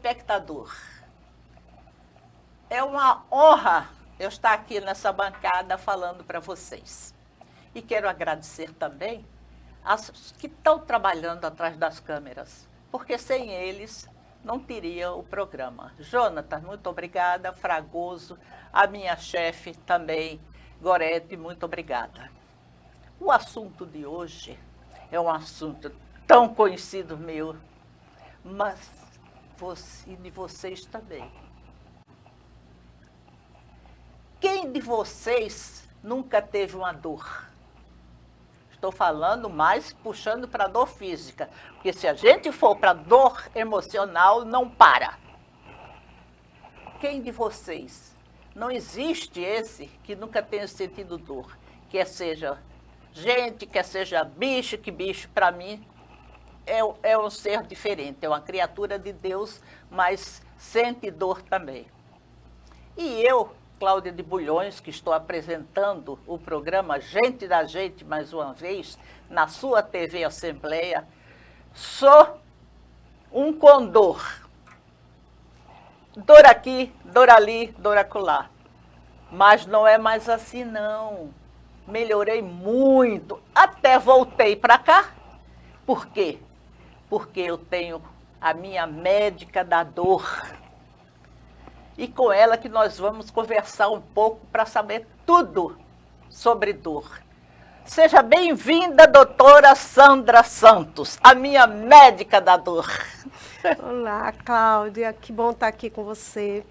telespectador, é uma honra eu estar aqui nessa bancada falando para vocês. E quero agradecer também aos que estão trabalhando atrás das câmeras, porque sem eles não teria o programa. Jonathan, muito obrigada. Fragoso, a minha chefe também, Gorete, muito obrigada. O assunto de hoje é um assunto tão conhecido meu, mas e de vocês também. Quem de vocês nunca teve uma dor? Estou falando mais puxando para a dor física, porque se a gente for para a dor emocional, não para. Quem de vocês? Não existe esse que nunca tenha sentido dor, quer seja gente, quer seja bicho, que bicho para mim é um ser diferente, é uma criatura de Deus, mas sente dor também. E eu, Cláudia de Bulhões, que estou apresentando o programa Gente da Gente, mais uma vez, na sua TV Assembleia, sou um condor. Dor aqui, dor ali, dor acolá. Mas não é mais assim, não. Melhorei muito, até voltei para cá. Por quê? Porque eu tenho a minha médica da dor. E com ela que nós vamos conversar um pouco para saber tudo sobre dor. Seja bem-vinda, doutora Sandra Santos, a minha médica da dor. Olá, Cláudia, que bom estar aqui com você,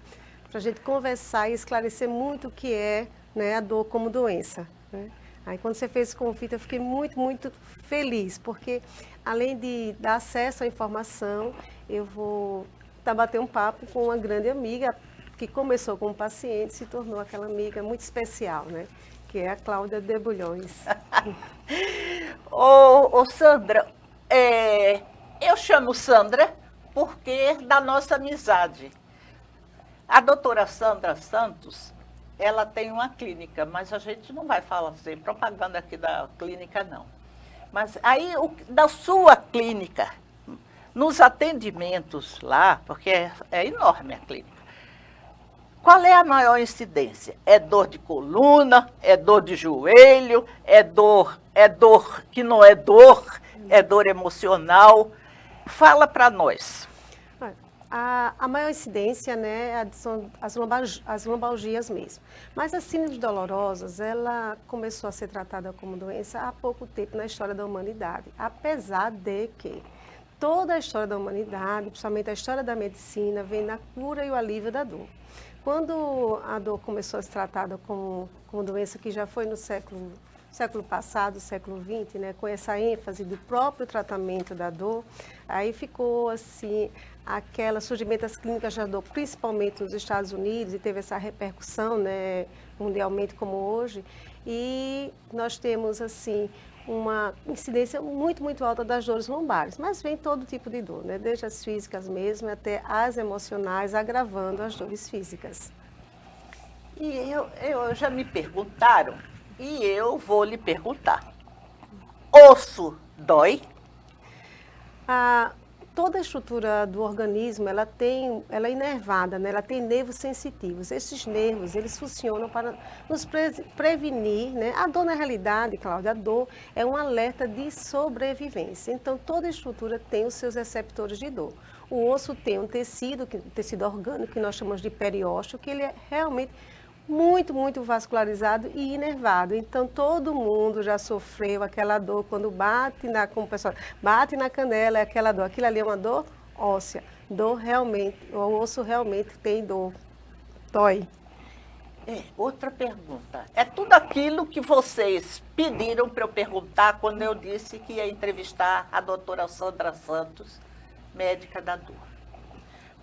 para a gente conversar e esclarecer muito o que é, né, a dor como doença. Né? Aí quando você fez esse convite, eu fiquei muito feliz, porque além de dar acesso à informação, eu vou bater um papo com uma grande amiga, que começou como paciente, se tornou aquela amiga muito especial, né? Que é a Cláudia de Bulhões. Ô, Sandra, eu chamo Sandra porque da nossa amizade. A doutora Sandra Santos, ela tem uma clínica, mas a gente não vai falar assim, propaganda aqui da clínica, não. Mas aí, da sua clínica, nos atendimentos lá, porque é enorme a clínica, qual é a maior incidência? É dor de coluna, é dor de joelho, é dor que não é dor emocional? Fala para nós. A maior incidência, né, são as lombalgias mesmo. Mas as síndromes dolorosas, ela começou a ser tratada como doença há pouco tempo na história da humanidade. Apesar de que toda a história da humanidade, principalmente a história da medicina, vem na cura e o alívio da dor. Quando a dor começou a ser tratada como doença, que já foi no século passado, século XX, né, com essa ênfase do próprio tratamento da dor, aí ficou assim, surgimento das clínicas da dor, principalmente nos Estados Unidos, e teve essa repercussão, né, mundialmente como hoje, e nós temos assim uma incidência muito alta das dores lombares, mas vem todo tipo de dor, né? Desde as físicas mesmo até as emocionais, agravando as dores físicas. E eu já me perguntaram, e eu vou lhe perguntar. Osso dói? Toda a estrutura do organismo, ela é inervada, né? Ela tem nervos sensitivos. Esses nervos, eles funcionam para nos prevenir, né? A dor, na realidade, Cláudia, a dor é um alerta de sobrevivência. Então, toda a estrutura tem os seus receptores de dor. O osso tem um tecido orgânico, que nós chamamos de periósteo, que ele é realmente muito vascularizado e inervado. Então, todo mundo já sofreu aquela dor quando como o pessoal bate na canela, é aquela dor. Aquilo ali é uma dor óssea. Dor realmente, o osso realmente tem dor. Dói. Outra pergunta. É tudo aquilo que vocês pediram para eu perguntar quando eu disse que ia entrevistar a doutora Sandra Santos, médica da dor.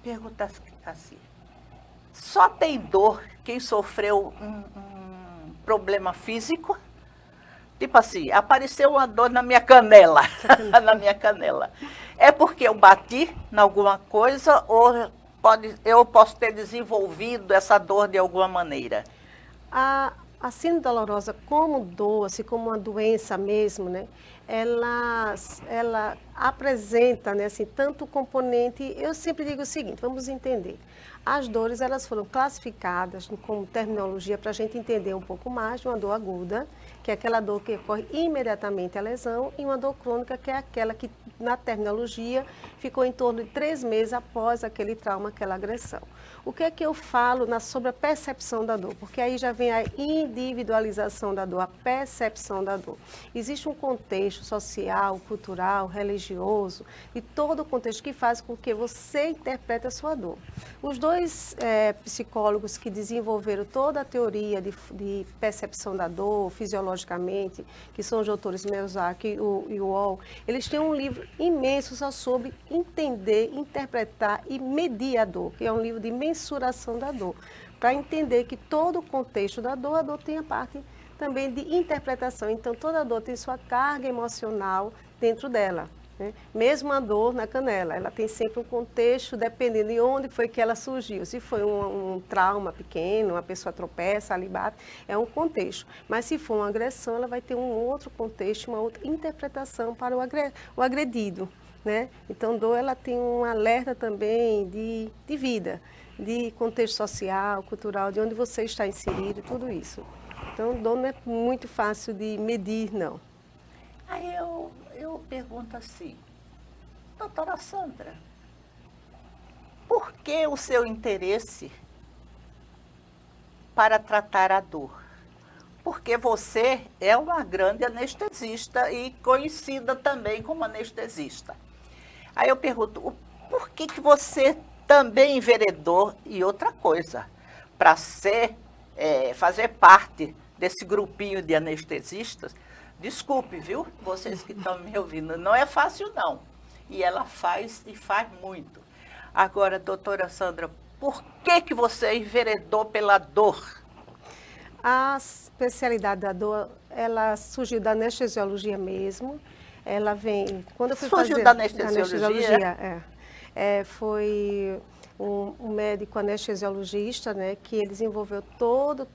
Pergunta assim. Só tem dor quem sofreu um problema físico? Tipo assim, apareceu uma dor na minha canela, na minha canela. É porque eu bati em alguma coisa ou eu posso ter desenvolvido essa dor de alguma maneira? A síndrome dolorosa, como dor, assim, como uma doença mesmo, né? Ela apresenta, né, assim, tanto componente, eu sempre digo o seguinte, vamos entender. As dores, elas foram classificadas como terminologia para a gente entender um pouco mais de uma dor aguda, que é aquela dor que ocorre imediatamente à lesão, e uma dor crônica, que é aquela que, na terminologia, ficou em torno de 3 meses após aquele trauma, aquela agressão. O que é que eu falo sobre a percepção da dor? Porque aí já vem a individualização da dor, a percepção da dor. Existe um contexto social, cultural, religioso, e todo o contexto que faz com que você interprete a sua dor. Os dois psicólogos que desenvolveram toda a teoria de percepção da dor, fisiologicamente, que são os doutores Melzack e o Wall, eles têm um livro imenso só sobre entender, interpretar e medir a dor, que é um livro de mensuração da dor, para entender que todo o contexto da dor, a dor tem a parte também de interpretação. Então, toda dor tem sua carga emocional dentro dela. Né? Mesmo a dor na canela, ela tem sempre um contexto, dependendo de onde foi que ela surgiu. Se foi um trauma pequeno, uma pessoa tropeça, ali bate, é um contexto. Mas se for uma agressão, ela vai ter um outro contexto, uma outra interpretação para o agredido. Né? Então, dor, ela tem um alerta também de vida, de contexto social, cultural, de onde você está inserido, tudo isso. Então, dor não é muito fácil de medir, não. Aí eu pergunto assim, doutora Sandra, por que o seu interesse para tratar a dor? Porque você é uma grande anestesista e conhecida também como anestesista. Aí eu pergunto, por que você também enveredou e outra coisa, para fazer parte desse grupinho de anestesistas? Desculpe, viu? Vocês que estão me ouvindo, não é fácil não. E ela faz e faz muito. Agora, doutora Sandra, por que você enveredou pela dor? A especialidade da dor, ela surgiu da anestesiologia mesmo. Ela vem... Quando eu fui Surgiu fazer da anestesiologia? Foi um médico anestesiologista, né, que ele desenvolveu todo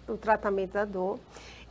o tratamento da dor.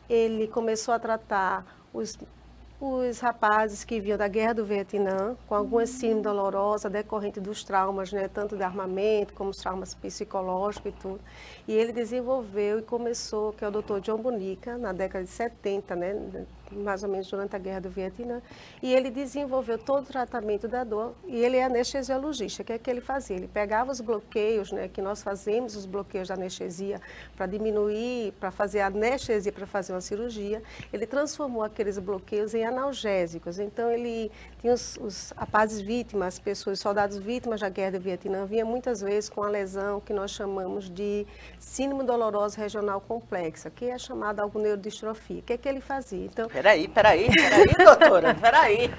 Ele começou a tratar os rapazes que vinham da Guerra do Vietnã, com alguma síndrome dolorosa decorrente dos traumas, né, tanto de armamento como os traumas psicológicos e tudo. E ele desenvolveu e começou, que é o Dr. John Bonica, na década de 70, né, mais ou menos durante a Guerra do Vietnã, e ele desenvolveu todo o tratamento da dor, e ele é anestesiologista. O que é que ele fazia? Ele pegava os bloqueios, né, que nós fazemos, os bloqueios da anestesia, para diminuir, para fazer a anestesia, para fazer uma cirurgia, ele transformou aqueles bloqueios em analgésicos. Então, ele tinha os rapazes vítimas, as pessoas, soldados vítimas da Guerra do Vietnã, vinha muitas vezes com a lesão que nós chamamos de síndrome dolorosa regional complexa, que é chamada algo neurodistrofia. O que é que ele fazia? Então, Peraí, doutora, peraí.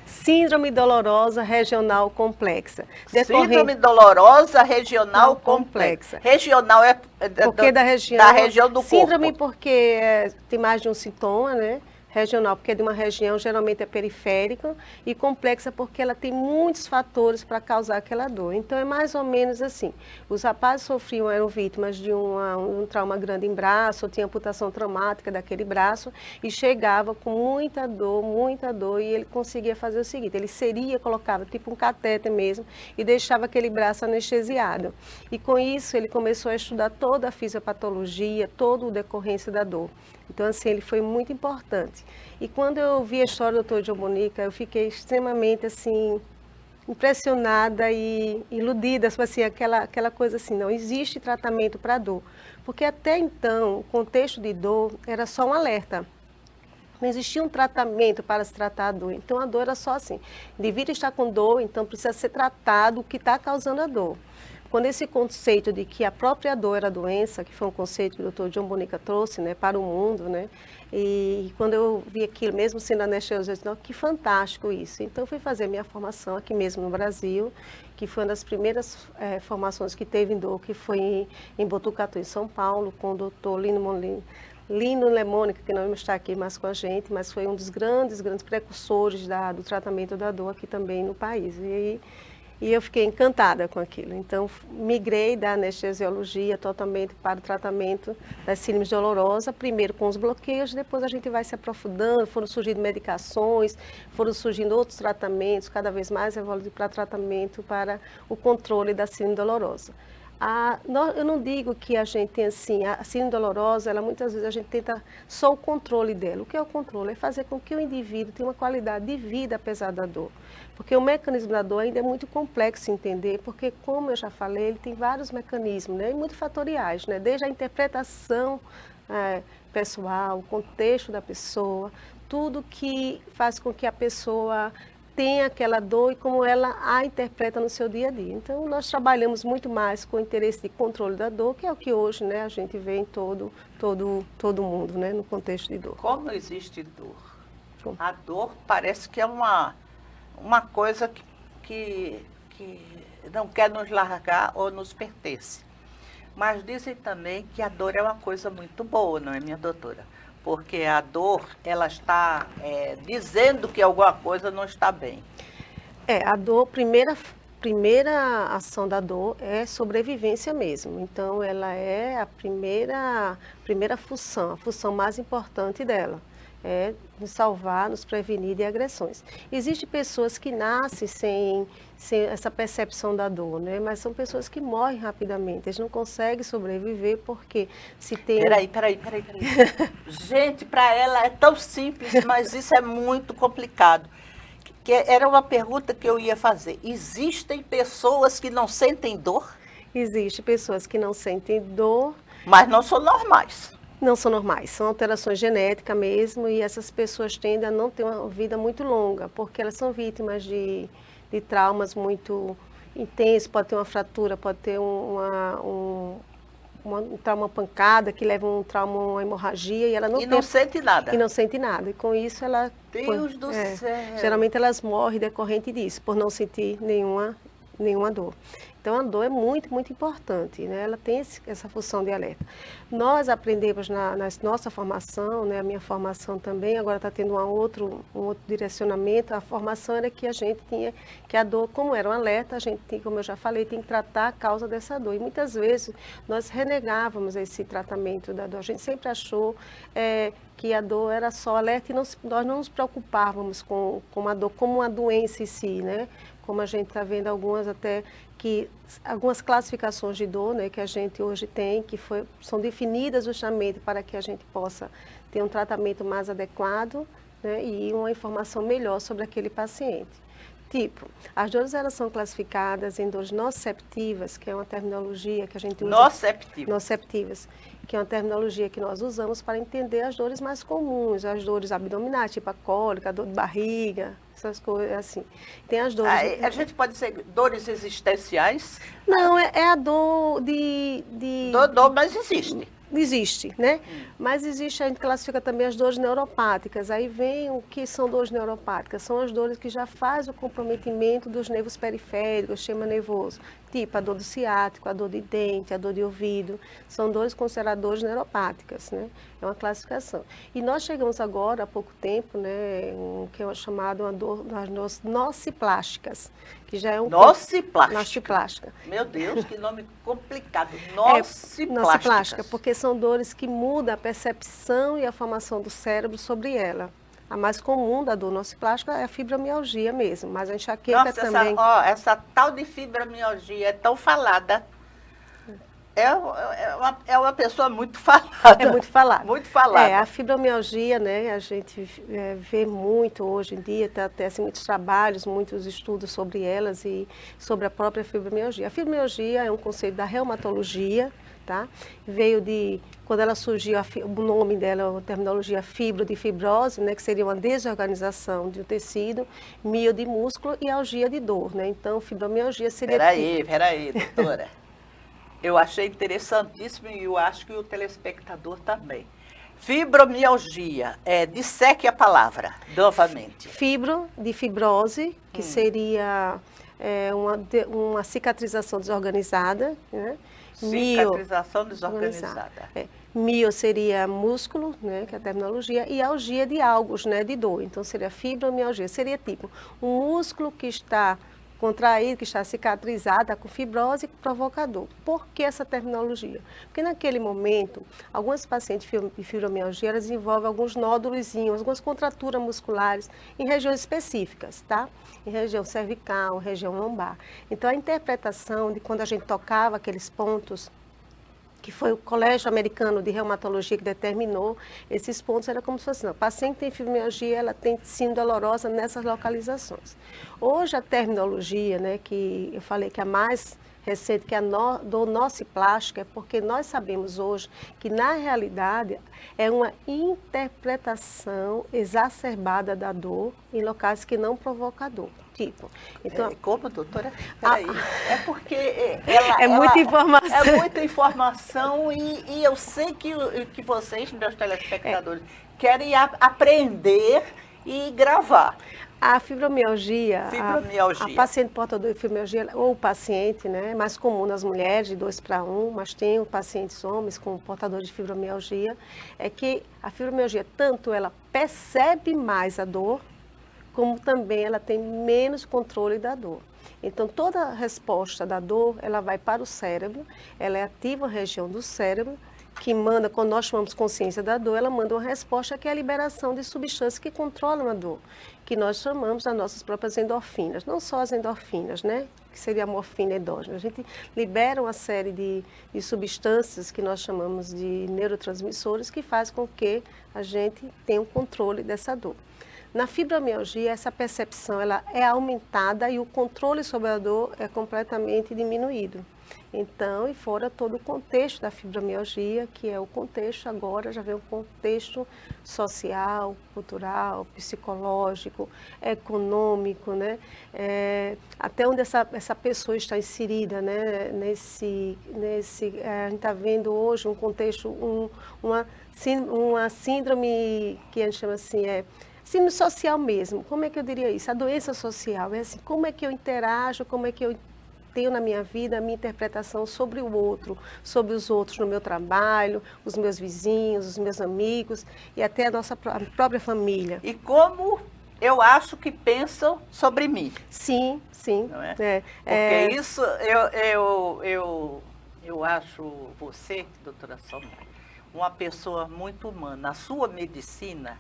Síndrome dolorosa regional complexa. Síndrome dolorosa regional complexa. Regional é porque da região do corpo. Síndrome porque tem mais de um sintoma, né? Regional, porque é de uma região, geralmente é periférica, e complexa porque ela tem muitos fatores para causar aquela dor. Então, é mais ou menos assim. Os rapazes eram vítimas de um trauma grande em braço, ou tinha amputação traumática daquele braço, e chegava com muita dor, e ele conseguia fazer o seguinte, ele colocava tipo um catéter mesmo, e deixava aquele braço anestesiado. E com isso, ele começou a estudar toda a fisiopatologia, toda a decorrência da dor. Então, assim, ele foi muito importante. E quando eu vi a história do Dr. John Bonica, eu fiquei extremamente, assim, impressionada e iludida, assim, aquela coisa assim, não existe tratamento para dor. Porque até então, o contexto de dor era só um alerta. Não existia um tratamento para se tratar a dor. Então, a dor era só assim, o indivíduo está com dor, então precisa ser tratado o que está causando a dor. Quando esse conceito de que a própria dor era doença, que foi um conceito que o Dr. John Bonica trouxe, né, para o mundo, né, e quando eu vi aquilo, mesmo sendo anestesiologista, eu disse, não, que fantástico isso. Então, eu fui fazer minha formação aqui mesmo no Brasil, que foi uma das primeiras formações que teve em dor, que foi em Botucatu, em São Paulo, com o Dr. Lino Lemônica, que não está aqui mais com a gente, mas foi um dos grandes precursores do tratamento da dor aqui também no país. E E eu fiquei encantada com aquilo. Então, migrei da anestesiologia totalmente para o tratamento das síndromes dolorosas, primeiro com os bloqueios, depois a gente vai se aprofundando, foram surgindo medicações, foram surgindo outros tratamentos, cada vez mais evoluindo para tratamento para o controle da síndrome dolorosa. Eu não digo que a gente tem assim, a síndrome dolorosa, muitas vezes a gente tenta só o controle dela. O que é o controle? É fazer com que o indivíduo tenha uma qualidade de vida apesar da dor. Porque o mecanismo da dor ainda é muito complexo de entender, porque, como eu já falei, ele tem vários mecanismos, né, e muito fatoriais, né, desde a interpretação pessoal, o contexto da pessoa, tudo que faz com que a pessoa tenha aquela dor e como ela a interpreta no seu dia a dia. Então, nós trabalhamos muito mais com o interesse de controle da dor, que é o que hoje, né, a gente vê em todo mundo, né, no contexto de dor. Como existe dor? A dor parece que é uma coisa que não quer nos largar ou nos pertence. Mas dizem também que a dor é uma coisa muito boa, não é, minha doutora? Porque a dor, ela está dizendo que alguma coisa não está bem. A dor, primeira ação da dor é sobrevivência mesmo. Então, ela é a primeira função, a função mais importante dela. É nos salvar, nos prevenir de agressões. Existem pessoas que nascem sem essa percepção da dor, né? Mas são pessoas que morrem rapidamente, eles não conseguem sobreviver porque se tem... Peraí. Gente, para ela é tão simples, mas isso é muito complicado. Era uma pergunta que eu ia fazer. Existem pessoas que não sentem dor? Existem pessoas que não sentem dor. Mas não são normais. Não são normais, são alterações genéticas mesmo, e essas pessoas tendem a não ter uma vida muito longa, porque elas são vítimas de traumas muito intensos, pode ter uma fratura, pode ter um trauma pancada, que leva um trauma, uma hemorragia, e ela não não sente nada. E não sente nada, e com isso ela... Deus do céu! Geralmente elas morrem decorrente disso, por não sentir nenhuma dor. Então, a dor é muito, muito importante, né? Ela tem essa função de alerta. Nós aprendemos na nossa formação, né? A minha formação também, agora está tendo um outro direcionamento. A formação era que a gente tinha, que a dor, como era um alerta, a gente tem, como eu já falei, tem que tratar a causa dessa dor. E muitas vezes nós renegávamos esse tratamento da dor. A gente sempre achou que a dor era só alerta e nós não nos preocupávamos com a dor como uma doença em si, né? Como a gente está vendo algumas classificações de dor, né, que a gente hoje tem, que são definidas justamente para que a gente possa ter um tratamento mais adequado, né, e uma informação melhor sobre aquele paciente. Tipo, as dores elas são classificadas em dores nociceptivas, que é uma terminologia que a gente usa... Nociceptivas, que é uma terminologia que nós usamos para entender as dores mais comuns, as dores abdominais, tipo a cólica, a dor de barriga, essas coisas assim. Tem as dores... A gente pode dizer dores existenciais? Não, é a dor de... Dor, mas existe. Existe, né? Mas existe, a gente classifica também as dores neuropáticas. Aí vem o que são dores neuropáticas. São as dores que já faz o comprometimento dos nervos periféricos, sistema nervoso. Tipo a dor do ciático, a dor de dente, a dor de ouvido. São dores consideradas dores neuropáticas, né? É uma classificação. E nós chegamos agora, há pouco tempo, né? Que é chamado uma dor das nociplásticas. Que já é um... Nociplástica. Meu Deus, que nome complicado. Nociplástica, porque são dores que mudam a percepção e a formação do cérebro sobre ela. A mais comum da dor nociplástica é a fibromialgia mesmo, mas a enxaqueca também... Essa tal de fibromialgia é tão falada. É uma pessoa muito falada. É muito falada. Muito falada. A fibromialgia, né, a gente vê muito hoje em dia, tem assim, muitos trabalhos, muitos estudos sobre elas e sobre a própria fibromialgia. A fibromialgia é um conceito da reumatologia, tá? Veio quando ela surgiu, o nome dela, a terminologia fibro de fibrose, né, que seria uma desorganização de um tecido, mio de músculo e algia de dor, né? Então, fibromialgia seria... Peraí, doutora. Eu achei interessantíssimo e eu acho que o telespectador também. Fibromialgia, disseque a palavra, novamente. Fibro, de fibrose, que seria uma cicatrização desorganizada, né? Cicatrização desorganizada. Mio seria músculo, né, que é a terminologia, e algia de algos, né, de dor. Então, seria fibromialgia. Seria tipo um músculo que está contraído, que está cicatrizada, com fibrose provocador. Por que essa terminologia? Porque naquele momento, algumas pacientes de fibromialgia elas desenvolvem alguns nódulos, algumas contraturas musculares em regiões específicas, tá? Em região cervical, região lombar. Então, a interpretação de quando a gente tocava aqueles pontos, que foi o Colégio Americano de Reumatologia que determinou esses pontos, era como se fosse, não, o paciente tem fibromialgia, ela tem síndrome dolorosa nessas localizações. Hoje a terminologia, né, que eu falei que é a mais recente, que é a dor nociplástica, é porque nós sabemos hoje que na realidade é uma interpretação exacerbada da dor em locais que não provocam dor. Tipo, então, como, doutora? Peraí. É porque ela, muita informação. É muita informação e eu sei que vocês, meus telespectadores, querem aprender e gravar. A fibromialgia, a paciente portadora de fibromialgia, ou o paciente, né, é mais comum nas mulheres, de 2:1, mas tem pacientes homens com portadores de fibromialgia, é que a fibromialgia, tanto ela percebe mais a dor, como também ela tem menos controle da dor. Então, toda a resposta da dor, ela vai para o cérebro, ela ativa a região do cérebro, que manda, quando nós chamamos consciência da dor, ela manda uma resposta que é a liberação de substâncias que controlam a dor, que nós chamamos as nossas próprias endorfinas, não só as endorfinas, né? Que seria a morfina endógena. A gente libera uma série de substâncias que nós chamamos de neurotransmissores que faz com que a gente tenha o controle dessa dor. Na fibromialgia, essa percepção ela é aumentada e o controle sobre a dor é completamente diminuído. Então, e fora todo o contexto da fibromialgia, que é o contexto agora, já vem um contexto social, cultural, psicológico, econômico, né? Até onde essa pessoa está inserida, né? A gente está vendo hoje um contexto, uma síndrome que a gente chama assim, síndrome social mesmo. Como é que eu diria isso? A doença social, é assim, como é que eu interajo, como é que eu tenho na minha vida a minha interpretação sobre o outro, sobre os outros no meu trabalho, os meus vizinhos, os meus amigos e até a própria família. E como eu acho que pensam sobre mim. Sim, sim. Não é? Porque isso, eu acho você, doutora Sônia, uma pessoa muito humana. A sua medicina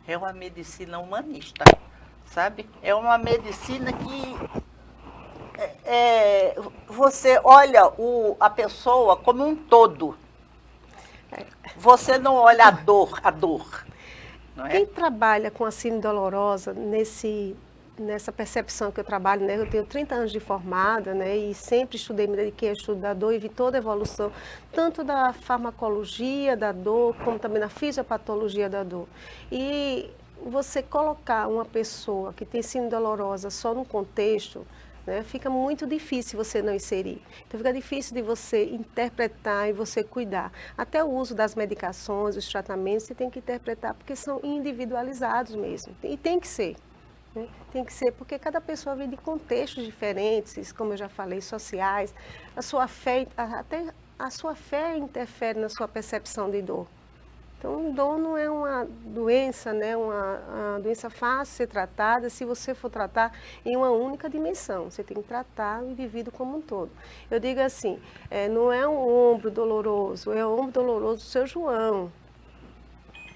é uma medicina humanista, sabe? É uma medicina que você olha a pessoa como um todo. Você não olha a dor. Não é? Quem trabalha com a síndrome dolorosa, nessa percepção que eu trabalho, né? Eu tenho 30 anos de formada, né? E sempre estudei, me dediquei a estudo da dor e vi toda a evolução, tanto da farmacologia da dor, como também na fisiopatologia da dor. E você colocar uma pessoa que tem síndrome dolorosa só num contexto, né, fica muito difícil você não inserir. Então fica difícil de você interpretar e você cuidar. Até o uso das medicações, os tratamentos, você tem que interpretar, porque são individualizados mesmo. E tem que ser. Né? Tem que ser, porque cada pessoa vem de contextos diferentes, como eu já falei, sociais. A sua fé, até a sua fé interfere na sua percepção de dor. Então, dor não é uma doença, né? Uma doença fácil de ser tratada se você for tratar em uma única dimensão. Você tem que tratar o indivíduo como um todo. Eu digo assim, não é um ombro doloroso, é o ombro doloroso do seu João.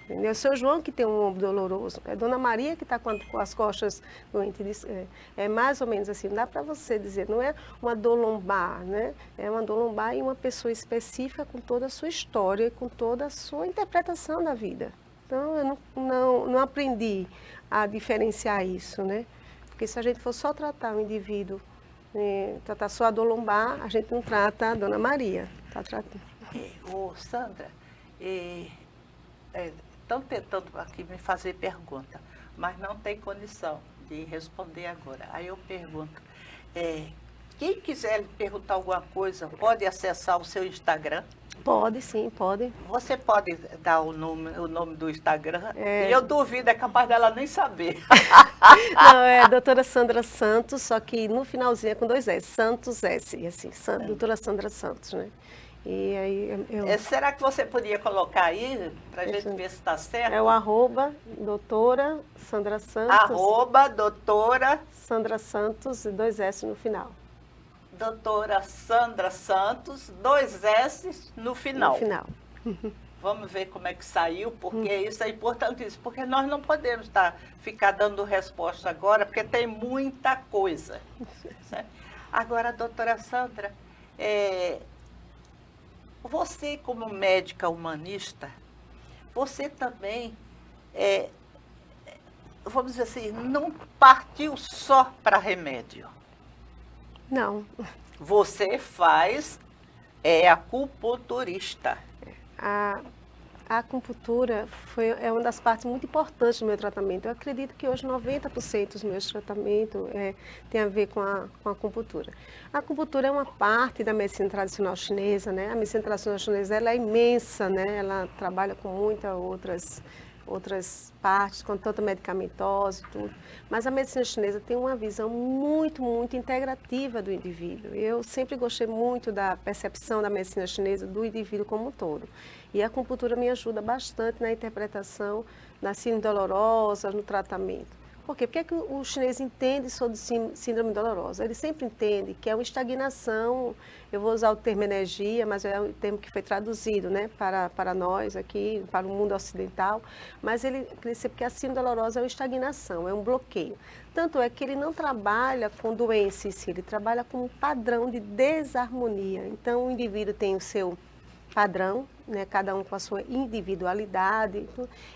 Entendeu? É o seu João que tem um ombro doloroso. É Dona Maria que está com as costas doentes. É mais ou menos assim. Não dá para você dizer, não é uma dor lombar, né? É uma dor lombar em uma pessoa específica com toda a sua história e com toda a sua interpretação da vida. Então, eu não aprendi a diferenciar isso, né? Porque se a gente for só tratar o indivíduo, tratar só a dor lombar, a gente não trata a Dona Maria. Tá tratando. Sandra, estão tentando aqui me fazer pergunta, mas não tem condição de responder agora. Aí eu pergunto, quem quiser perguntar alguma coisa, pode acessar o seu Instagram? Pode, sim, pode. Você pode dar o nome do Instagram? E eu duvido, é capaz dela nem saber. Não, é doutora Sandra Santos, só que no finalzinho é com 2 S, Santos S, assim, doutora Sandra Santos, né? E aí Será que você podia colocar aí, para a gente ver se está certo? é o arroba doutora Sandra Santos. Arroba doutora Sandra Santos e 2 S no final. Doutora Sandra Santos, 2 S no final. No final. Vamos ver como é que saiu, porque isso é importantíssimo, porque nós não podemos ficar dando resposta agora, porque tem muita coisa. Certo? Agora, doutora Sandra, você como médica humanista, você também, vamos dizer assim, não partiu só para remédio. Não. Você acupunturista. A acupuntura é uma das partes muito importantes do meu tratamento. Eu acredito que hoje 90% dos meus tratamentos tem a ver com a acupuntura. A acupuntura é uma parte da medicina tradicional chinesa, né? A medicina tradicional chinesa ela é imensa, né? Ela trabalha com muitas outras partes, com tanta medicamentose e tudo. Mas a medicina chinesa tem uma visão muito, muito integrativa do indivíduo. Eu sempre gostei muito da percepção da medicina chinesa do indivíduo como um todo. E a acupuntura me ajuda bastante na interpretação da síndrome dolorosa, no tratamento. Por quê? Porque é que o chinês entende sobre síndrome dolorosa? Ele sempre entende que é uma estagnação, eu vou usar o termo energia, mas é o termo que foi traduzido, né, para nós aqui, para o mundo ocidental, mas ele sabe que a síndrome dolorosa é uma estagnação, é um bloqueio. Tanto é que ele não trabalha com doença em si, ele trabalha com um padrão de desarmonia. Então o indivíduo tem o seu padrão, né, cada um com a sua individualidade,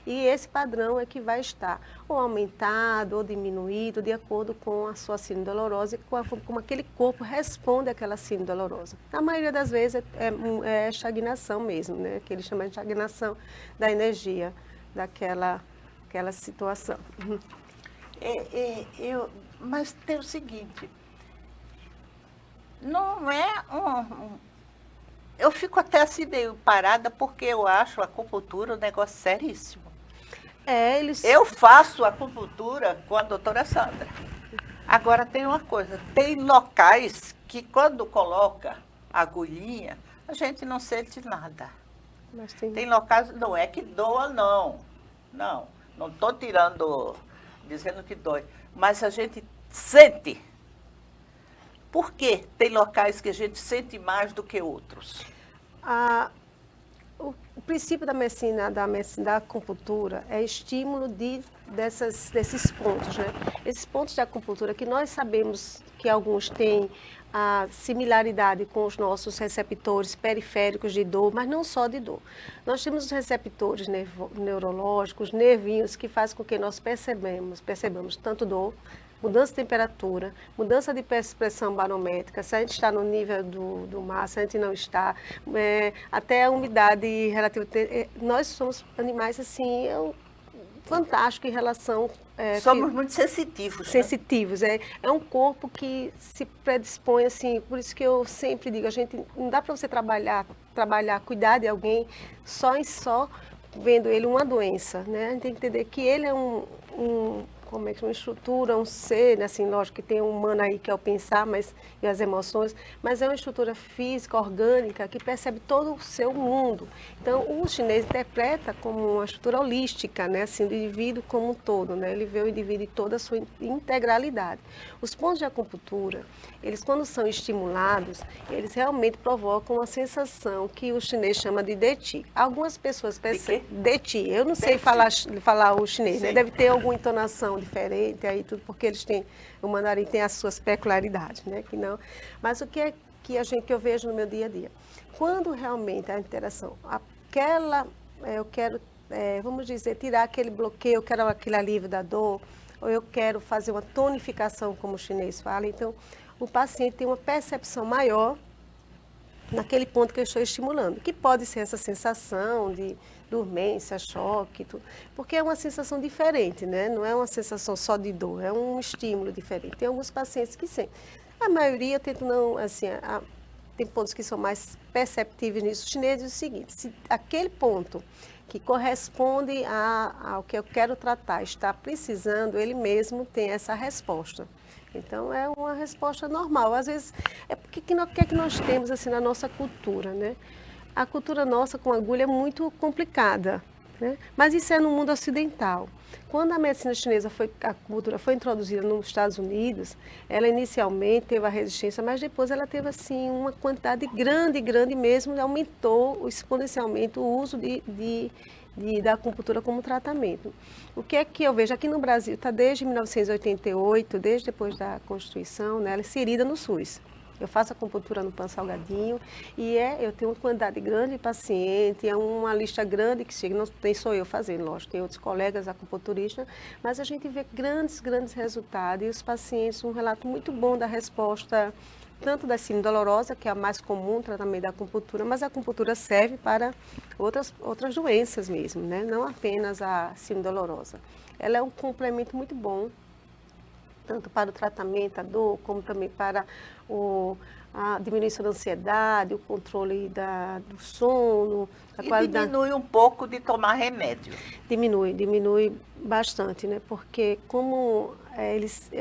e esse padrão é que vai estar ou aumentado ou diminuído de acordo com a sua síndrome dolorosa e como aquele corpo responde àquela síndrome dolorosa. Na maioria das vezes é estagnação mesmo, né, que eles chamam de estagnação da energia daquela situação. Mas tem o seguinte, não é eu fico até assim meio parada porque eu acho a acupuntura um negócio seríssimo. Eu faço acupuntura com a doutora Sandra. Agora tem uma coisa, tem locais que quando coloca a agulhinha, a gente não sente nada. Mas tem locais, não é que doa não. Não estou dizendo que dói, mas a gente sente. Por que tem locais que a gente sente mais do que outros? O princípio da medicina da acupuntura é estímulo desses pontos, né? Esses pontos de acupuntura que nós sabemos que alguns têm a similaridade com os nossos receptores periféricos de dor, mas não só de dor. Nós temos os receptores neurológicos, nervinhos, que fazem com que nós percebamos tanto dor, mudança de temperatura, mudança de pressão barométrica, se a gente está no nível do mar, se a gente não está, até a umidade relativa. Nós somos animais assim, fantásticos em relação... Somos muito sensitivos. Sensitivos, né? É um corpo que se predispõe assim, por isso que eu sempre digo, a gente não dá para você trabalhar, cuidar de alguém só vendo ele uma doença, né? A gente tem que entender que ele é como é que uma estrutura, um ser, né? Assim, lógico que tem um humano aí que é o pensar, e as emoções, mas é uma estrutura física, orgânica, que percebe todo o seu mundo. Então, o chinês interpreta como uma estrutura holística, né? Assim, do indivíduo como um todo, né? Ele vê o indivíduo em toda a sua integralidade. Os pontos de acupuntura, eles quando são estimulados, eles realmente provocam uma sensação que o chinês chama de deti. Algumas pessoas percebem... Deti. Eu não sei falar o chinês, né? Deve ter alguma entonação diferente aí tudo, porque o mandarim tem as suas peculiaridades, né? Que não. Mas o que é que eu vejo no meu dia a dia? Quando realmente a interação, eu quero, vamos dizer, tirar aquele bloqueio, eu quero aquele alívio da dor, ou eu quero fazer uma tonificação, como o chinês fala, então o paciente tem uma percepção maior naquele ponto que eu estou estimulando, que pode ser essa sensação de dormência, choque, tudo, porque é uma sensação diferente, né? Não é uma sensação só de dor, é um estímulo diferente. Tem alguns pacientes que sentem. A maioria tenta não, assim, tem pontos que são mais perceptíveis nisso. O chinês diz o seguinte, se aquele ponto que corresponde ao que eu quero tratar está precisando, ele mesmo tem essa resposta. Então, é uma resposta normal. Às vezes, é porque o que é que nós temos assim na nossa cultura, né? A cultura nossa com agulha é muito complicada, né? Mas isso é no mundo ocidental. Quando a medicina chinesa a acupuntura foi introduzida nos Estados Unidos, ela inicialmente teve a resistência, mas depois ela teve assim uma quantidade grande, grande mesmo, aumentou exponencialmente o uso da acupuntura como tratamento. O que é que eu vejo aqui no Brasil? Está desde 1988, desde depois da Constituição, né, ela é inserida no SUS. Eu faço acupuntura no Pan Salgadinho e eu tenho uma quantidade grande de pacientes, é uma lista grande que chega, não tem só eu fazendo, lógico, tem outros colegas acupunturistas, mas a gente vê grandes, grandes resultados e os pacientes, um relato muito bom da resposta, tanto da síndrome dolorosa, que é a mais comum, tratamento da acupuntura, mas a acupuntura serve para outras doenças mesmo, né? Não apenas a síndrome dolorosa. Ela é um complemento muito bom, tanto para o tratamento, a dor, como também para a diminuição da ansiedade, o controle do sono, a qualidade. Diminui um pouco de tomar remédio. Diminui bastante, né? Porque como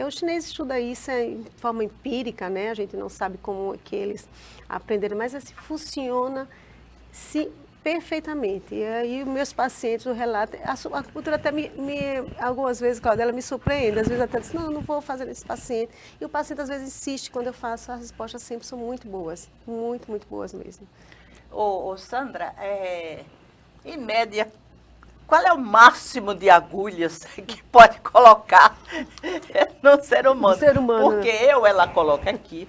os chineses estudam isso em forma empírica, né? A gente não sabe como é que eles aprenderam, mas assim, funciona perfeitamente. E aí meus pacientes, o relato, a acupuntura até algumas vezes, Cláudia, ela me surpreende, às vezes até diz, não vou fazer nesse paciente. E o paciente às vezes insiste, quando eu faço, as respostas sempre são muito boas, muito, muito boas mesmo. Ô Sandra, em média, qual é o máximo de agulhas que pode colocar no ser humano? No ser humano. Porque ela coloca aqui.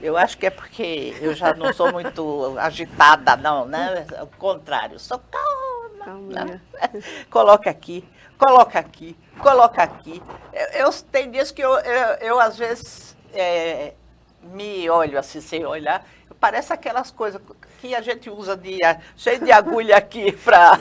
Eu acho que é porque eu já não sou muito agitada, não, né? Ao contrário, sou calma. Né? Coloca aqui, coloca aqui, coloca aqui. Tem dias que eu às vezes, me olho assim, sem olhar, parece aquelas coisas que a gente usa cheio de agulha aqui para...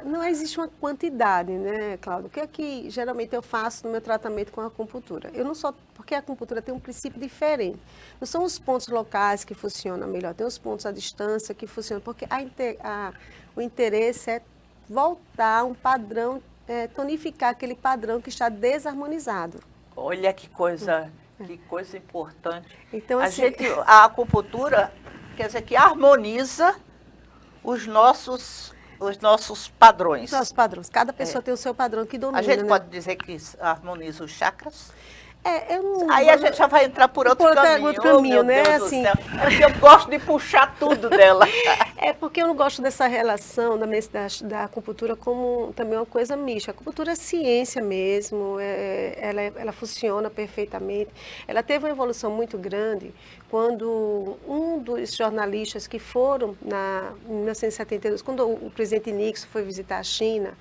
Não existe uma quantidade, né, Cláudia? O que é que geralmente eu faço no meu tratamento com a acupuntura? Eu não só, porque a acupuntura tem um princípio diferente. Não são os pontos locais que funcionam melhor, tem os pontos à distância que funcionam, porque o interesse é voltar a um padrão, tonificar aquele padrão que está desarmonizado. Olha que coisa importante. Então, assim, a acupuntura, quer dizer, que harmoniza os nossos padrões. Nossos padrões. Cada pessoa tem o seu padrão que domina. A gente, né? pode dizer que harmoniza os chakras? Aí a gente já vai entrar por outro caminho, né? Deus do céu. É porque eu gosto de puxar tudo dela. É porque eu não gosto dessa relação da acupuntura como também uma coisa mística. A acupuntura é ciência mesmo, ela funciona perfeitamente. Ela teve uma evolução muito grande quando um dos jornalistas que foram em 1972, quando o presidente Nixon foi visitar a China,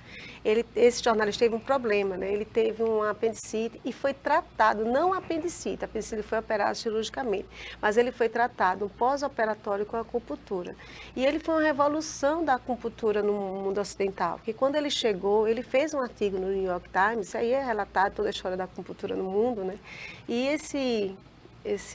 esse jornalista teve um problema, né? Ele teve um apendicite e foi tratado, não apendicite, a apendicite foi operado cirurgicamente, mas ele foi tratado um pós-operatório com a acupuntura. E ele foi uma revolução da acupuntura no mundo ocidental, porque quando ele chegou, ele fez um artigo no New York Times, aí é relatado toda a história da acupuntura no mundo, né? E esse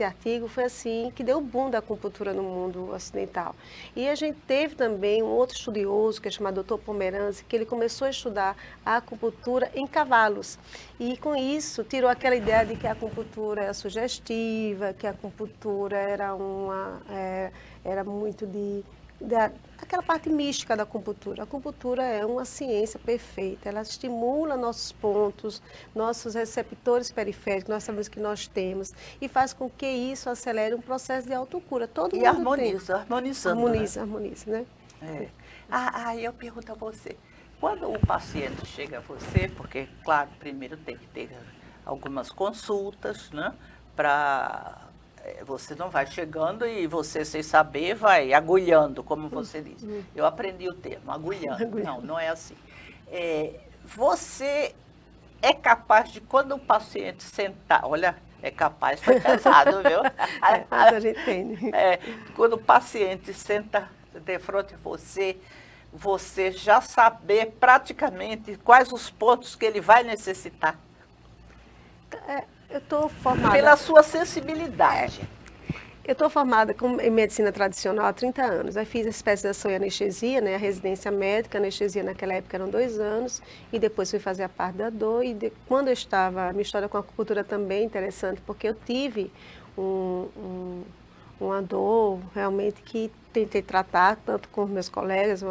artigo foi assim que deu o boom da acupuntura no mundo ocidental. E a gente teve também um outro estudioso, que é chamado Dr. Pomeranzi, que ele começou a estudar a acupuntura em cavalos. E com isso tirou aquela ideia de que a acupuntura era sugestiva, que a acupuntura era muito aquela parte mística da acupuntura. A acupuntura é uma ciência perfeita, ela estimula nossos pontos, nossos receptores periféricos, nós sabemos que nós temos, e faz com que isso acelere um processo de autocura. Todo mundo harmoniza, né? Aí eu pergunto a você, quando o paciente chega a você, porque, claro, primeiro tem que ter algumas consultas, né, você não vai chegando e você, sem saber, vai agulhando, como você disse. Eu aprendi o termo, agulhando. Não é assim. Você é capaz de, quando o paciente sentar... Olha, é capaz, foi pesado, viu? Mas a gente entende. Quando o paciente senta de frente a você já saber praticamente quais os pontos que ele vai necessitar. Eu estou formada... Pela sua sensibilidade. Eu estou formada em medicina tradicional há 30 anos. Aí fiz a especialização em anestesia, né, a residência médica. A anestesia naquela época eram 2 anos. E depois fui fazer a parte da dor. Quando eu estava, a minha história com a acupuntura também é interessante, porque eu tive uma dor realmente que tentei tratar, tanto com meus colegas,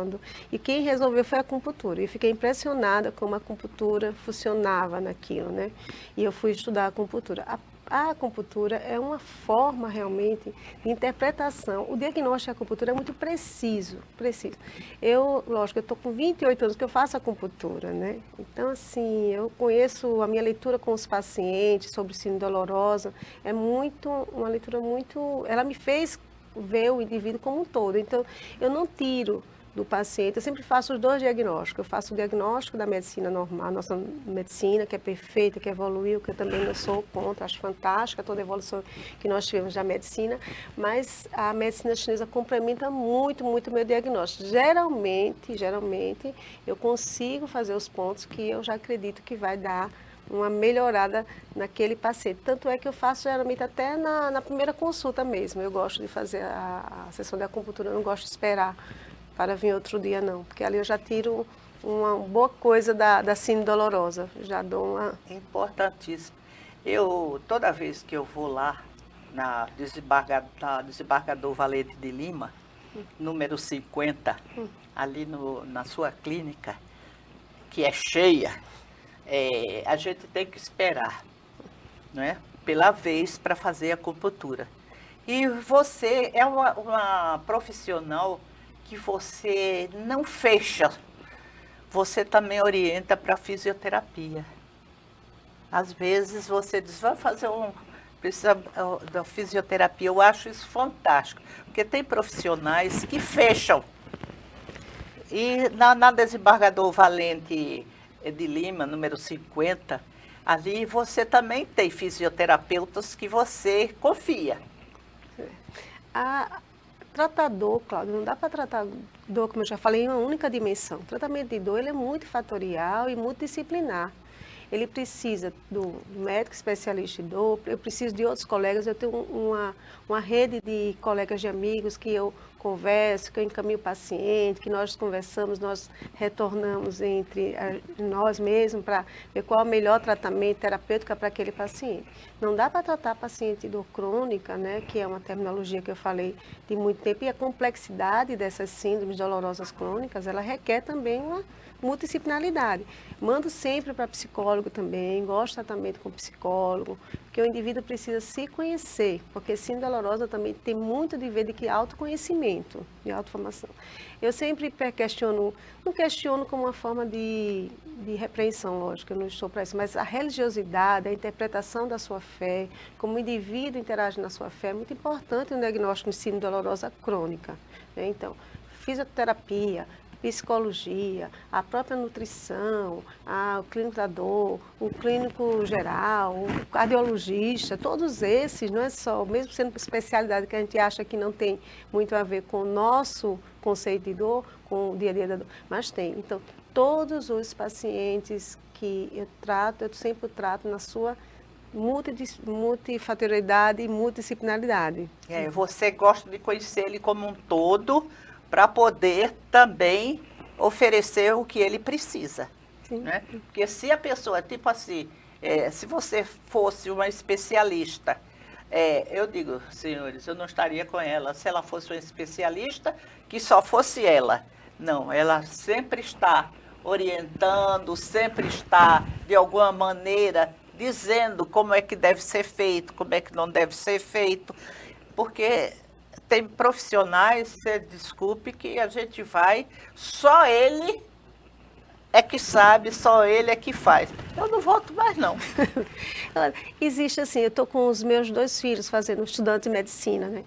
e quem resolveu foi a acupuntura. E fiquei impressionada como a acupuntura funcionava naquilo, né? E eu fui estudar a acupuntura. A acupuntura é uma forma realmente de interpretação. O diagnóstico da acupuntura é muito preciso. Lógico, eu estou com 28 anos que eu faço acupuntura, né? Então, assim, eu conheço a minha leitura com os pacientes sobre síndrome dolorosa. É uma leitura muito... Ela me fez ver o indivíduo como um todo. Então, eu não tiro do paciente, eu sempre faço os 2 diagnósticos. Eu faço o diagnóstico da medicina normal, nossa medicina, que é perfeita, que evoluiu, que eu também não sou contra, acho fantástica toda a evolução que nós tivemos da medicina, mas a medicina chinesa complementa muito, muito o meu diagnóstico. Geralmente, eu consigo fazer os pontos que eu já acredito que vai dar uma melhorada naquele paciente. Tanto é que eu faço geralmente até na primeira consulta mesmo. Eu gosto de fazer a sessão de acupuntura, eu não gosto de esperar para vir outro dia não, porque ali eu já tiro uma boa coisa da síndrome dolorosa, já dou uma... Importantíssimo. Toda vez que eu vou lá na desembargador Valente de Lima, número 50, ali na sua clínica, que é cheia, a gente tem que esperar, né, pela vez para fazer a acupuntura. E você é uma profissional que você não fecha, você também orienta para fisioterapia. Às vezes você diz, vai fazer precisa da fisioterapia. Eu acho isso fantástico, porque tem profissionais que fecham. E na Desembargador Valente de Lima, número 50, ali você também tem fisioterapeutas que você confia. Tratar dor, Cláudio, não dá para tratar dor, como eu já falei, em uma única dimensão. O tratamento de dor ele é multifatorial e multidisciplinar. Ele precisa do médico especialista em dor, eu preciso de outros colegas, eu tenho uma rede de colegas de amigos que eu converso, que eu encaminho o paciente, que nós conversamos, nós retornamos entre nós mesmos para ver qual é o melhor tratamento terapêutico para aquele paciente. Não dá para tratar paciente de dor crônica, né, que é uma terminologia que eu falei de muito tempo, e a complexidade dessas síndromes dolorosas crônicas, ela requer também uma multidisciplinaridade. Mando sempre para psicólogo também, gosto de tratamento com psicólogo, porque o indivíduo precisa se conhecer, porque síndrome dolorosa também tem muito de ver de que autoconhecimento, de autoformação. Eu sempre não questiono como uma forma de repreensão, lógico, eu não estou para isso, mas a religiosidade, a interpretação da sua fé, como o indivíduo interage na sua fé, é muito importante no diagnóstico de síndrome dolorosa crônica, né? Então, fisioterapia, psicologia, a própria nutrição, o clínico da dor, o clínico geral, o cardiologista, todos esses, não é só, mesmo sendo especialidade que a gente acha que não tem muito a ver com o nosso conceito de dor, com o dia a dia da dor, mas tem. Então, todos os pacientes que eu trato, eu sempre trato na sua multifatorialidade e multidisciplinaridade. Você gosta de conhecer ele como um todo, para poder também oferecer o que ele precisa. Sim. Né? Porque se a pessoa, tipo assim, se você fosse uma especialista, eu digo, senhores, eu não estaria com ela, se ela fosse uma especialista, que só fosse ela. Não, ela sempre está orientando, sempre está, de alguma maneira, dizendo como é que deve ser feito, como é que não deve ser feito, porque... Tem profissionais, você desculpe, que a gente vai, só ele é que sabe, só ele é que faz. Eu não volto mais, não. Existe assim, eu estou com os meus 2 filhos estudando de medicina, né?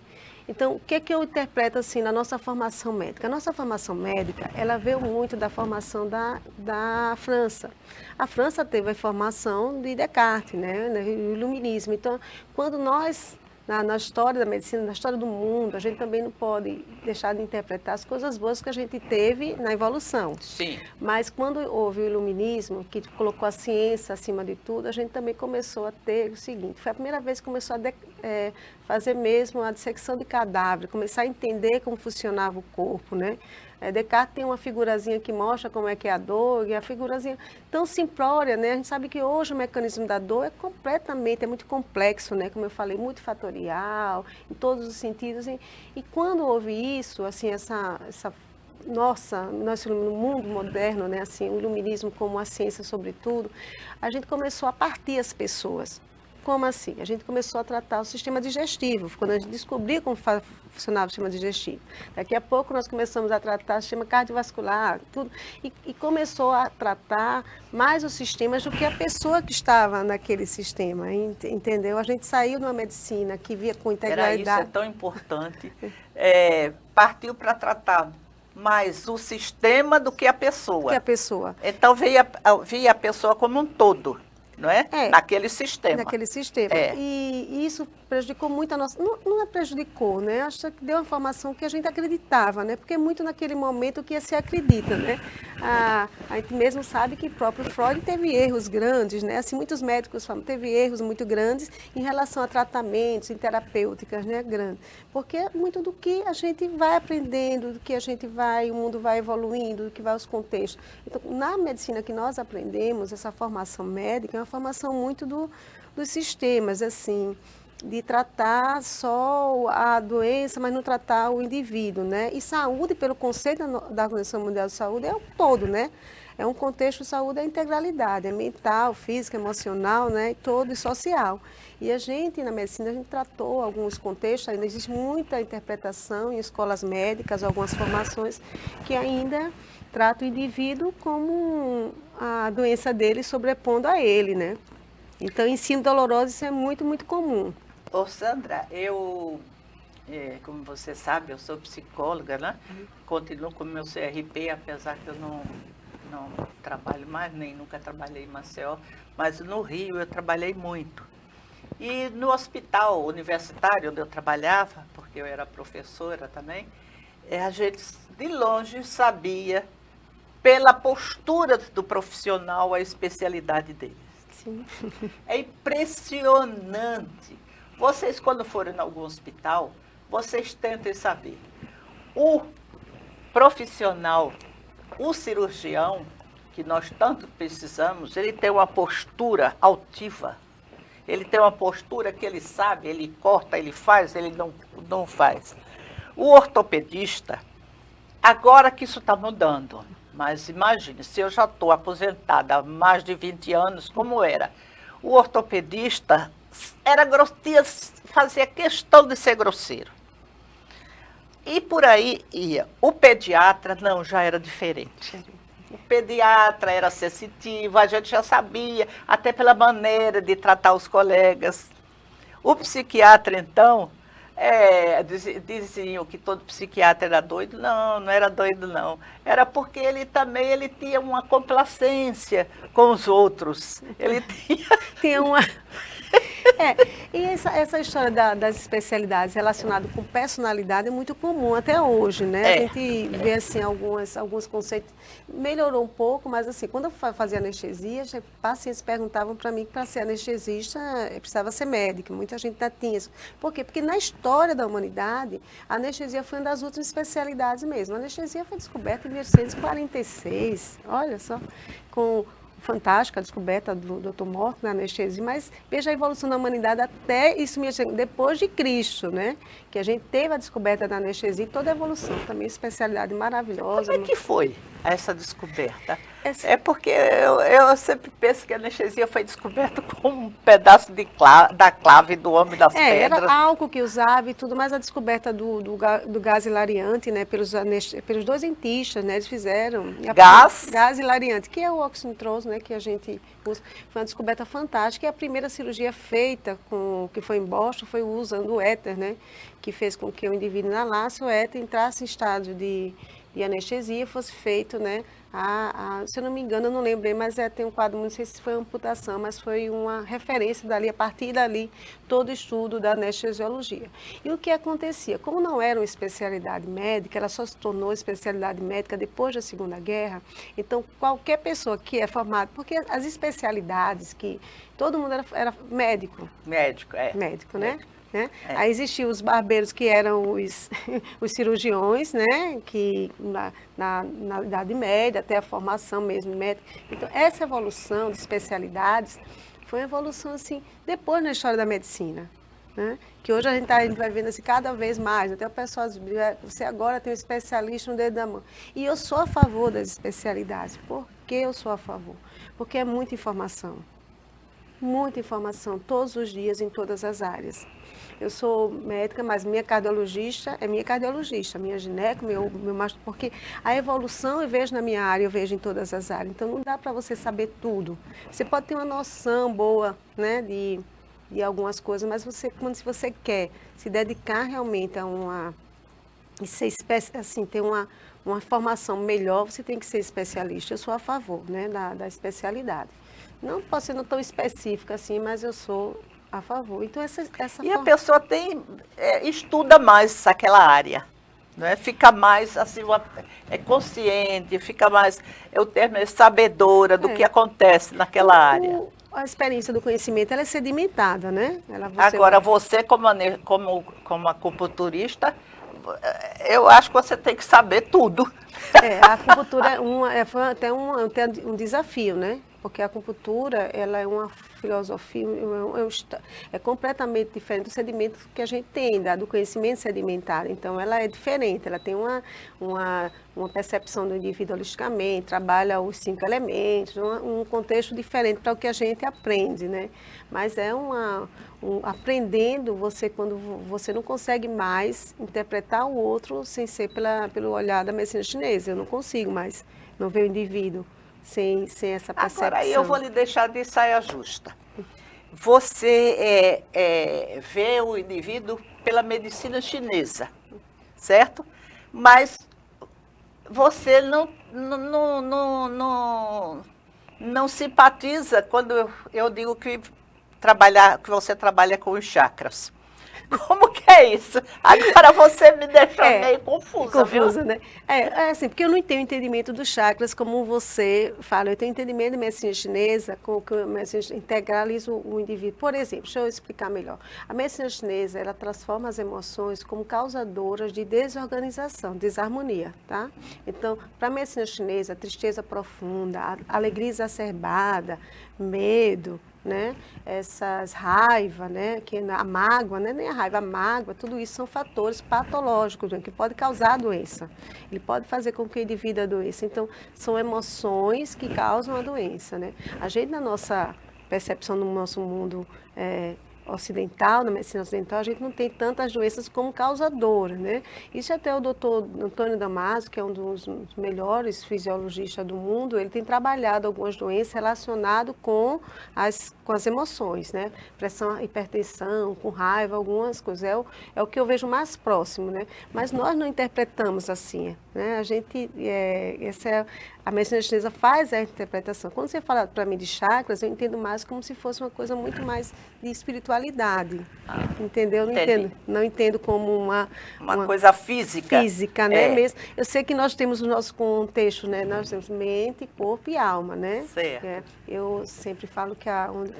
Então, o que eu interpreto assim na nossa formação médica? A nossa formação médica, ela veio muito da formação da França. A França teve a formação de Descartes, né? O iluminismo. Então, quando nós na história da medicina, na história do mundo, a gente também não pode deixar de interpretar as coisas boas que a gente teve na evolução. Sim. Mas quando houve o iluminismo, que colocou a ciência acima de tudo, a gente também começou a ter o seguinte, foi a primeira vez que começou a fazer mesmo a dissecção de cadáver, começar a entender como funcionava o corpo, né? Descartes tem uma figurazinha que mostra como é que é a dor, e a figurazinha tão simplória, né? A gente sabe que hoje o mecanismo da dor é muito complexo, né? Como eu falei, multifatorial, em todos os sentidos. E quando houve isso, assim, no mundo moderno, né? Assim, o iluminismo como a ciência sobretudo, a gente começou a partir as pessoas. Como assim? A gente começou a tratar o sistema digestivo, quando a gente descobriu como funcionava o sistema digestivo. Daqui a pouco nós começamos a tratar o sistema cardiovascular, tudo, e começou a tratar mais os sistemas do que a pessoa que estava naquele sistema, entendeu? A gente saiu de uma medicina que via com integralidade. Isso é tão importante. Partiu para tratar mais o sistema do que a pessoa. Que a pessoa. Então via a pessoa como um todo. Não é? Naquele sistema. Naquele sistema. E isso prejudicou muito a nossa... Não é prejudicou, né? Acho que deu uma informação que a gente acreditava, né? Porque é muito naquele momento que se acredita, né? A gente mesmo sabe que o próprio Freud teve erros grandes, né? Assim, muitos médicos falam, teve erros muito grandes em relação a tratamentos, em terapêuticas, né? Grandes. Porque muito do que a gente vai aprendendo, do que a gente o mundo vai evoluindo, do que vai os contextos. Então, na medicina que nós aprendemos, essa formação médica é uma formação muito dos sistemas, assim, de tratar só a doença, mas não tratar o indivíduo, né? E saúde, pelo conceito da Organização Mundial de Saúde, é o todo, né? É um contexto de saúde, é a integralidade, é mental, física, emocional, né? E todo e social. E a gente, na medicina, a gente tratou alguns contextos, ainda existe muita interpretação em escolas médicas, algumas formações, que ainda trata o indivíduo como a doença dele sobrepondo a ele, né? Então, ensino doloroso, isso é muito, muito comum. Ô, Sandra, como você sabe, eu sou psicóloga, né? Continuo com o meu CRP, apesar que eu não trabalho mais, nem nunca trabalhei em Maceió, mas no Rio eu trabalhei muito. E no hospital universitário onde eu trabalhava, porque eu era professora também, a gente de longe sabia, pela postura do profissional, a especialidade dele. Sim. É impressionante. Vocês, quando forem em algum hospital, vocês tentem saber. O profissional, o cirurgião, que nós tanto precisamos, ele tem uma postura altiva. Ele tem uma postura que ele sabe, ele corta, ele faz, ele não faz. O ortopedista, agora que isso está mudando, mas imagine, se eu já estou aposentada há mais de 20 anos, como era? O ortopedista fazia questão de ser grosseiro. E por aí ia. O pediatra, não, já era diferente. O pediatra era sensitivo, a gente já sabia, até pela maneira de tratar os colegas. O psiquiatra, então, diziam que todo psiquiatra era doido. Não, não era doido, não. Era porque ele tinha uma complacência com os outros. Ele tinha uma... E essa história das especialidades relacionadas com personalidade é muito comum até hoje, né? A gente vê, assim, alguns conceitos. Melhorou um pouco, mas, assim, quando eu fazia anestesia, pacientes perguntavam para mim que para ser anestesista precisava ser médico. Muita gente ainda tinha isso. Por quê? Porque na história da humanidade, a anestesia foi uma das últimas especialidades mesmo. A anestesia foi descoberta em 1846, olha só, com... Fantástica a descoberta do Dr. Morton na anestesia, mas veja a evolução da humanidade até isso mesmo, depois de Cristo, né? Que a gente teve a descoberta da anestesia e toda a evolução, também especialidade maravilhosa. Como é que foi essa descoberta? É porque eu sempre penso que a anestesia foi descoberta com um pedaço da clave do homem das pedras. Era álcool que usava e tudo, mas a descoberta do gás hilariante, né, pelos dois dentistas, né, eles fizeram. Gás hilariante, que é o óxido nitroso, né, que a gente usa. Foi uma descoberta fantástica e a primeira cirurgia feita, que foi em Boston, foi usando o éter, né, que fez com que o indivíduo inalasse o éter, entrasse em estado de de anestesia fosse feito, né, se eu não me engano, eu não lembrei, mas tem um quadro, não sei se foi amputação, mas foi uma referência dali, a partir dali, todo o estudo da anestesiologia. E o que acontecia? Como não era uma especialidade médica, ela só se tornou especialidade médica depois da Segunda Guerra, então qualquer pessoa que é formada, porque as especialidades que todo mundo era médico. Médico, é. Médico, né? Médico. Né? É. Aí existiam os barbeiros que eram os cirurgiões, né? Que na Idade Média, até a formação mesmo médica. Então, essa evolução de especialidades foi uma evolução assim, depois na história da medicina. Né? Que hoje a gente vai vendo assim, cada vez mais, até o pessoal diz, você agora tem um especialista no dedo da mão. E eu sou a favor das especialidades. Por que eu sou a favor? Porque é muita informação todos os dias em todas as áreas. Eu sou médica, mas minha cardiologista é minha cardiologista, minha gineco, meu mastro, porque a evolução eu vejo na minha área, eu vejo em todas as áreas. Então não dá para você saber tudo. Você pode ter uma noção boa, né, de algumas coisas, mas quando se você quer se dedicar realmente a e ser assim, ter uma formação melhor, você tem que ser especialista. Eu sou a favor, né, da especialidade. Não posso ser tão específica assim, mas eu sou a favor. Então, E a pessoa estuda mais aquela área, né? Fica mais assim, consciente, fica mais, o termo é sabedora do que acontece naquela área. A experiência do conhecimento, ela é sedimentada, né? Agora, você como acupunturista, eu acho que você tem que saber tudo. A acupuntura foi até um desafio, né? Porque a acupuntura, ela é uma filosofia, é completamente diferente do sedimento que a gente tem, do conhecimento sedimentado. Então, ela é diferente, ela tem uma percepção do indivíduo holisticamente, trabalha os 5 elementos, um contexto diferente para o que a gente aprende, né? Mas aprendendo, quando você não consegue mais interpretar o outro sem ser pelo olhar da medicina chinesa. Eu não consigo mais não ver o indivíduo sem essa percepção. Agora, aí eu vou lhe deixar de saia justa. Você vê o indivíduo pela medicina chinesa, certo? Mas você não simpatiza quando eu digo que você trabalha com os chakras. Como que é isso? Agora você me deixou meio confusa, viu? Né? Assim, porque eu não tenho entendimento dos chakras como você fala. Eu tenho entendimento de medicina chinesa, com que a medicina integraliza o indivíduo. Por exemplo, deixa eu explicar melhor. A medicina chinesa, ela transforma as emoções como causadoras de desorganização, desarmonia, tá? Então, para a medicina chinesa, tristeza profunda, alegria exacerbada, medo, né? Essas raivas, né? A mágoa, né? Nem a raiva, a mágoa, tudo isso são fatores patológicos, né? Que pode causar a doença. Ele pode fazer com que o indivíduo a doença. Então, são emoções que causam a doença, né? A gente, na nossa percepção no nosso mundo ocidental, na medicina ocidental, a gente não tem tantas doenças como causadoras, né? Isso até o doutor Antônio Damasio, que é um dos melhores fisiologistas do mundo, ele tem trabalhado algumas doenças relacionadas com as emoções, né? Pressão, hipertensão, com raiva, algumas coisas. É o que eu vejo mais próximo, né? Mas nós não interpretamos assim, né? A medicina chinesa faz a interpretação. Quando você fala para mim de chakras, eu entendo mais como se fosse uma coisa muito mais de espiritualidade, entendeu? Não entendo como uma coisa física. Física, né? Mesmo. Eu sei que nós temos o nosso contexto, né? Nós temos mente, corpo e alma, né? Certo. Eu sempre falo que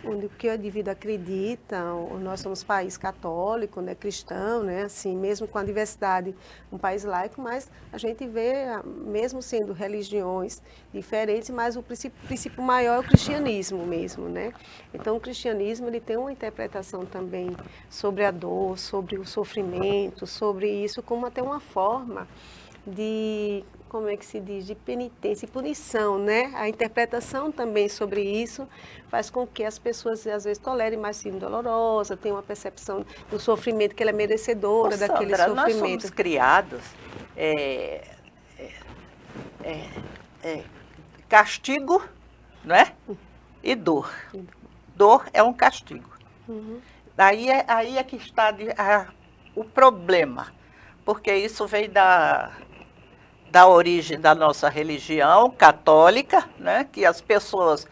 onde o indivíduo acredita, nós somos país católico, né? Cristão, né? Assim, mesmo com a diversidade, um país laico, mas a gente vê, mesmo sendo religiões diferentes, mas o princípio maior é o cristianismo mesmo, né? Então, o cristianismo, ele tem uma interpretação também sobre a dor, sobre o sofrimento, sobre isso como até uma forma de, como é que se diz, de penitência e punição, né? A interpretação também sobre isso faz com que as pessoas, às vezes, tolerem mais síndrome dolorosa, tenham uma percepção do sofrimento, que ela é merecedora daquele sofrimento. Nós somos criados castigo, não é? E dor. Dor é um castigo. Uhum. Aí é que está o problema, porque isso vem da origem da nossa religião católica, né? Que as pessoas...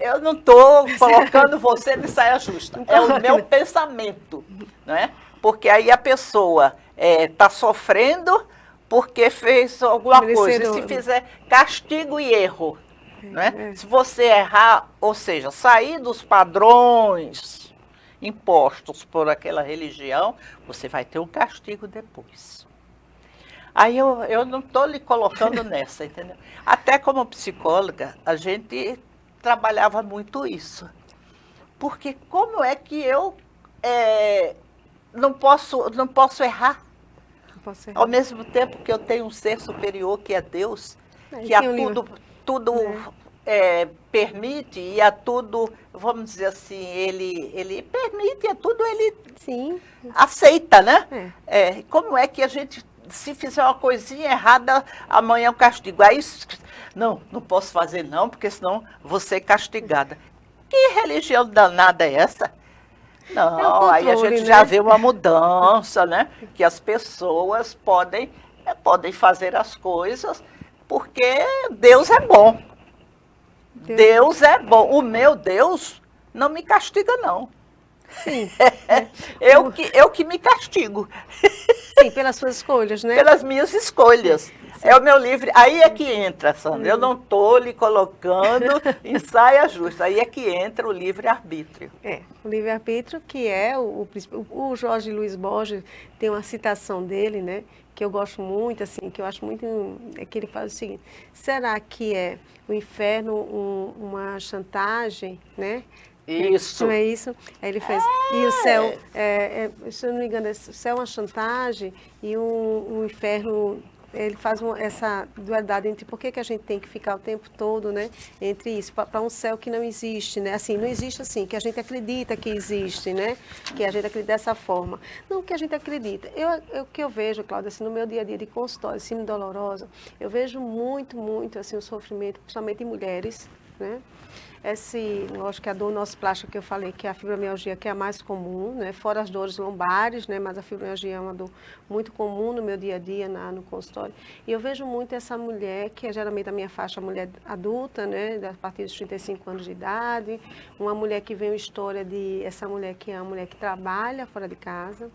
Eu não estou colocando você de saia justa, é o meu pensamento, né? Porque aí a pessoa está sofrendo porque fez alguma coisa. E se fizer castigo e erro, né? Se você errar, ou seja, sair dos padrões impostos por aquela religião, você vai ter um castigo depois. Aí eu não estou lhe colocando nessa, entendeu? Até como psicóloga, a gente trabalhava muito isso. Porque como é que eu não posso errar? Não posso errar. Ao mesmo tempo que eu tenho um ser superior, que é Deus, que a tudo permite e a tudo, vamos dizer assim, ele permite, a tudo ele Sim. aceita, né? Como é que a gente, se fizer uma coisinha errada, amanhã eu castigo? Aí, não posso fazer não, porque senão vou ser castigada. Que religião danada é essa? Não, controle, aí a gente né? já vê uma mudança, né? Que as pessoas podem fazer as coisas porque Deus é bom. Deus é bom. O meu Deus não me castiga, não. Sim. Eu que me castigo. Sim, pelas suas escolhas, né? Pelas minhas escolhas. Sim. É o meu livre. Aí é que entra, Sandra. Eu não estou lhe colocando em saia justa. Aí é que entra o livre-arbítrio. O livre-arbítrio, que é o Jorge Luiz Borges, tem uma citação dele, né? Que eu gosto muito, assim, que eu acho muito, é que ele faz o seguinte: será que é o inferno uma chantagem, né? Isso. Não é isso? Aí ele fez. E o céu, se eu não me engano, o céu é uma chantagem e o inferno, ele faz essa dualidade entre por que a gente tem que ficar o tempo todo, né? Entre isso, para um céu que não existe, né? Assim, não existe assim, que a gente acredita que existe, né? Que a gente acredita dessa forma. Não que a gente acredita. O que eu vejo, Cláudia, assim, no meu dia a dia de consultório, síndrome dolorosa, eu vejo muito, assim, o sofrimento, principalmente em mulheres, né? Lógico que a dor nosplástica que eu falei, que é a fibromialgia, que é a mais comum, né? Fora as dores lombares, né? Mas a fibromialgia é uma dor muito comum no meu dia a dia, no consultório. E eu vejo muito essa mulher, que é geralmente a minha faixa, a mulher adulta, né? A partir dos 35 anos de idade, uma mulher que vem uma história essa mulher que é uma mulher que trabalha fora de casa,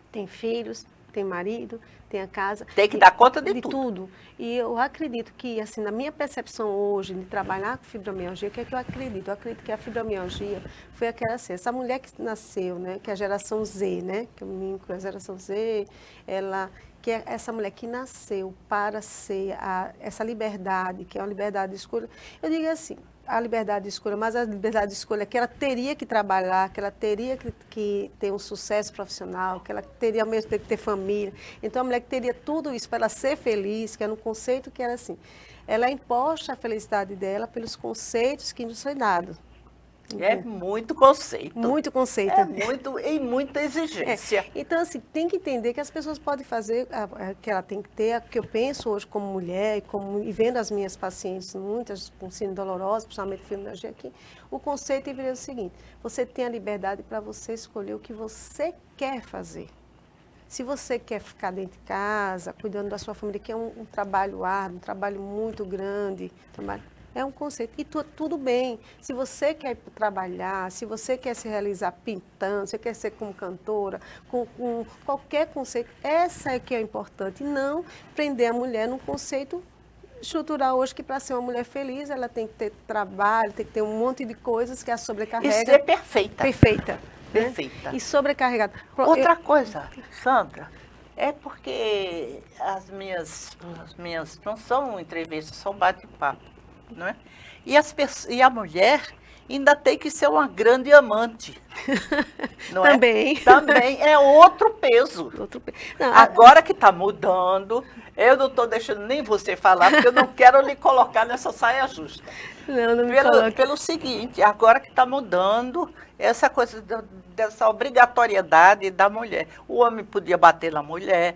tem filhos, tem marido, tem a casa. Tem que dar conta de tudo. E eu acredito que, assim, na minha percepção hoje de trabalhar com fibromialgia, o que é que eu acredito? Eu acredito que a fibromialgia foi aquela, assim, essa mulher que nasceu, né, que é a geração Z, né, que eu me incluo a geração Z, que é essa mulher que nasceu para ser essa liberdade, que é uma liberdade de escolha. Eu digo assim, a liberdade de escolha, mas a liberdade de escolha que ela teria que trabalhar, que ela teria que ter um sucesso profissional, que ela teria ao mesmo tempo que ter família. Então, a mulher que teria tudo isso para ela ser feliz, que era um conceito que era assim, ela imposta a felicidade dela pelos conceitos que nos foi dado. É muito conceito. Muito conceito. E muita exigência. Então, assim, tem que entender que as pessoas podem fazer, que ela tem que ter, que eu penso hoje como mulher, e vendo as minhas pacientes, muitas com síndrome dolorosa, principalmente fibromialgia aqui, o conceito deveria ser o seguinte: você tem a liberdade para você escolher o que você quer fazer. Se você quer ficar dentro de casa, cuidando da sua família, que é um trabalho árduo, um trabalho muito grande, é um conceito. E tudo bem. Se você quer trabalhar, se você quer se realizar pintando, você quer ser como cantora, com qualquer conceito, essa é que é importante. Não prender a mulher num conceito estrutural hoje, que para ser uma mulher feliz, ela tem que ter trabalho, tem que ter um monte de coisas que a sobrecarrega. E ser perfeita. Perfeita. Perfeita. Né? E sobrecarregada. Outra coisa, Sandra, é porque as minhas não são entrevistas, são bate-papo, não é? E a mulher ainda tem que ser uma grande amante, não é? Também é outro peso. Não, agora que está mudando, eu não estou deixando nem você falar, porque eu não quero lhe colocar nessa saia justa. Não me coloque. Pelo seguinte, agora que está mudando, essa coisa dessa obrigatoriedade da mulher. O homem podia bater na mulher,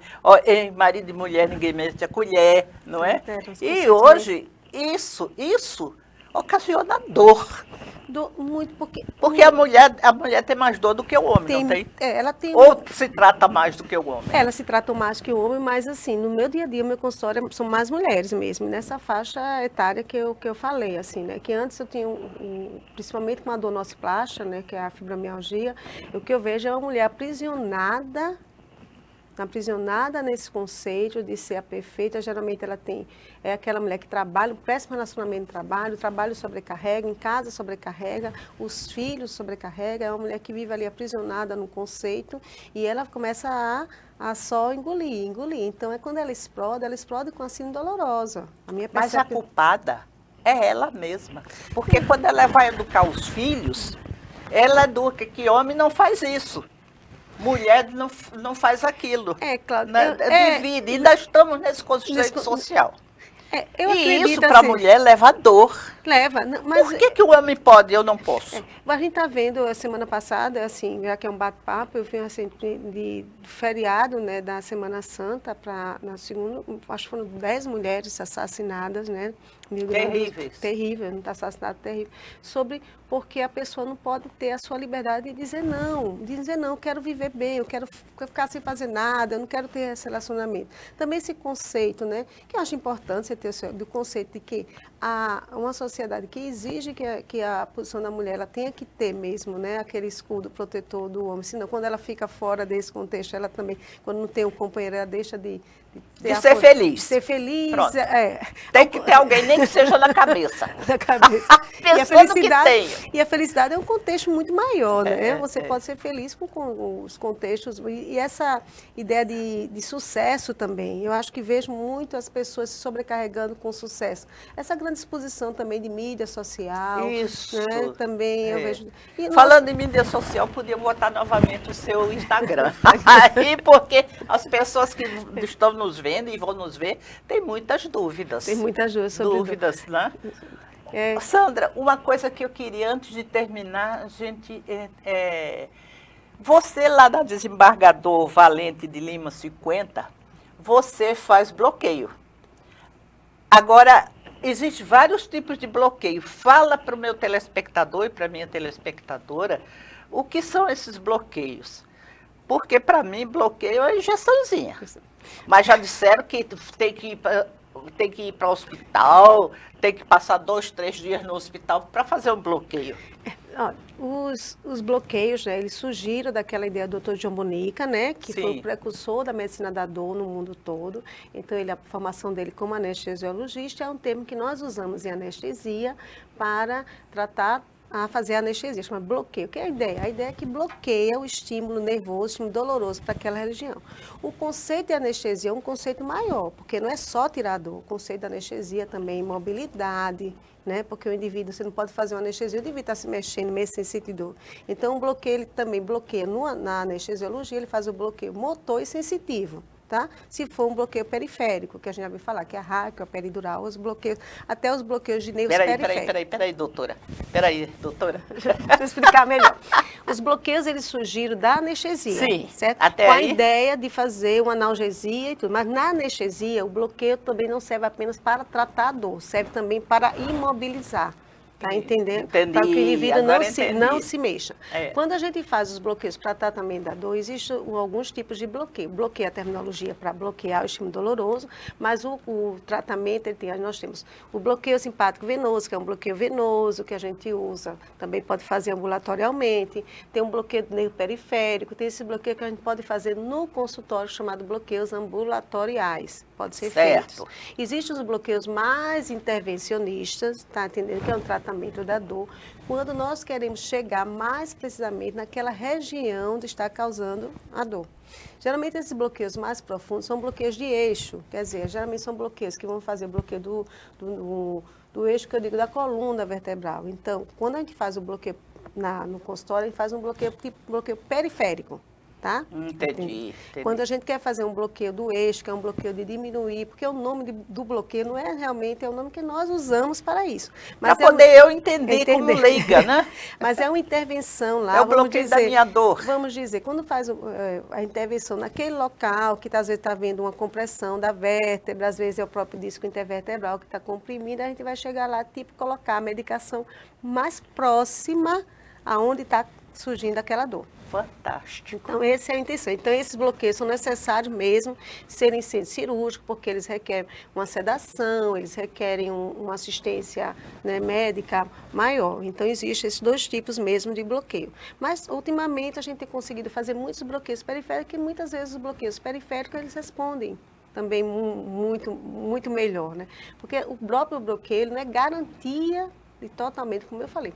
marido e mulher, ninguém mete a colher, não é? E hoje, isso, ocasiona dor. Muito Porque a mulher tem mais dor do que o homem, não tem? Ela tem. Ou se trata mais do que o homem? Ela se trata mais que o homem, mas assim, no meu dia a dia, meu consultório são mais mulheres mesmo, nessa faixa etária que eu falei, assim, né? Que antes eu tinha, principalmente com a dor nociplástica, né? Que é a fibromialgia, o que eu vejo é uma mulher aprisionada nesse conceito de ser a perfeita. Geralmente ela é aquela mulher que trabalha, um péssimo relacionamento no trabalho, o trabalho sobrecarrega, em casa sobrecarrega, os filhos sobrecarrega, é uma mulher que vive ali aprisionada no conceito e ela começa a só engolir. Então, quando ela explode com a síndrome dolorosa. Mas a culpada é ela mesma. Porque quando ela vai educar os filhos, ela educa que homem não faz isso. Mulher não faz aquilo. Claro. Né? Divide. Ainda estamos nesse conceito social. E isso para a assim, mulher leva dor. Leva. Mas por que o homem pode e eu não posso? A gente está vendo, a semana passada, assim, já que é um bate-papo, eu vi assim, de feriado, né, da Semana Santa, na segunda, acho que foram 10 mulheres assassinadas, né? Terríveis. Terrível, assassinato terrível. Sobre porque a pessoa não pode ter a sua liberdade de dizer não, quero viver bem, eu quero ficar sem fazer nada, eu não quero ter esse relacionamento. Também esse conceito, né, que eu acho importante você ter do conceito de que uma sociedade que exige que a posição da mulher ela tenha que ter mesmo, né, aquele escudo protetor do homem, senão quando ela fica fora desse contexto, ela também, quando não tem um companheiro, ela deixa de ser feliz. Ser feliz. Tem que ter alguém, nem que seja na cabeça. Na cabeça. E a felicidade é um contexto muito maior, né? Você pode ser feliz com os contextos. E essa ideia de sucesso também. Eu acho que vejo muito as pessoas se sobrecarregando com sucesso. Essa grande exposição também de mídia social. Isso. Né? Também eu vejo. Falando em mídia social, podia botar novamente o seu Instagram. Aí, porque as pessoas que estão nos vendo e vão nos ver, tem muitas dúvidas. Tem muitas dúvidas, né? Sandra, uma coisa que eu queria, antes de terminar, você lá na Desembargador Valente de Lima 50, você faz bloqueio. Agora, existem vários tipos de bloqueio. Fala para o meu telespectador e para a minha telespectadora o que são esses bloqueios. Porque, para mim, bloqueio é injeçãozinha. Mas já disseram que tem que ir para o hospital, tem que passar 2, 3 dias no hospital para fazer um bloqueio. Os bloqueios, né, eles surgiram daquela ideia do Dr. João Bonica, né, que foi o precursor da medicina da dor no mundo todo. Então, a formação dele como anestesiologista é um termo que nós usamos em anestesia para tratar a fazer anestesia, chama bloqueio. O que é a ideia? A ideia é que bloqueia o estímulo nervoso, o estímulo doloroso para aquela região. O conceito de anestesia é um conceito maior, porque não é só tirar a dor. O conceito da anestesia também é mobilidade, né? Porque o indivíduo, você não pode fazer uma anestesia, o indivíduo está se mexendo, meio sem sentir dor. Então, o bloqueio, ele também bloqueia, na anestesiologia, ele faz o bloqueio motor e sensitivo. Tá? Se for um bloqueio periférico, que a gente já ouviu falar, que é a ráquio, a peridural, os bloqueios, até os bloqueios de nervos periféricos. Peraí, doutora. Deixa eu explicar melhor. Os bloqueios, eles surgiram da anestesia, certo? Até com aí. A ideia de fazer uma analgesia e tudo. Mas na anestesia, o bloqueio também não serve apenas para tratar a dor, serve também para imobilizar. Tá entendendo? Entendi. Para que o indivíduo não se mexa. Quando a gente faz os bloqueios para tratamento da dor, existem alguns tipos de bloqueio. Bloqueio é a terminologia para bloquear o estímulo doloroso, mas o tratamento, nós temos o bloqueio simpático venoso, que é um bloqueio venoso que a gente usa, também pode fazer ambulatorialmente. Tem um bloqueio do nervo periférico, tem esse bloqueio que a gente pode fazer no consultório, chamado bloqueios ambulatoriais. Pode ser feito. Existem os bloqueios mais intervencionistas, tá entendendo? Que é um tratamento da dor, quando nós queremos chegar mais precisamente naquela região onde está causando a dor. Geralmente esses bloqueios mais profundos são bloqueios de eixo, quer dizer, geralmente são bloqueios que vão fazer bloqueio do eixo, que eu digo, da coluna vertebral. Então, quando a gente faz o bloqueio no consultório, a gente faz um bloqueio tipo bloqueio periférico. Tá? Entendi. Quando a gente quer fazer um bloqueio do eixo, que é um bloqueio de diminuir, porque o nome do bloqueio não é realmente, é o nome que nós usamos para isso. Para poder eu entender como leiga, né? Mas é uma intervenção lá. É o bloqueio da minha dor. Vamos dizer, quando faz a intervenção naquele local, que às vezes está havendo uma compressão da vértebra, às vezes é o próprio disco intervertebral que está comprimido, a gente vai chegar lá, tipo, colocar a medicação mais próxima aonde está surgindo aquela dor. Fantástico. Então, essa é a intenção. Então, esses bloqueios são necessários mesmo serem cirúrgicos, porque eles requerem uma sedação, eles requerem uma assistência, né, médica maior. Então, existem esses dois tipos mesmo de bloqueio. Mas, ultimamente, a gente tem conseguido fazer muitos bloqueios periféricos e muitas vezes os bloqueios periféricos, eles respondem também muito melhor, né? Porque o próprio bloqueio não é garantia de totalmente, como eu falei.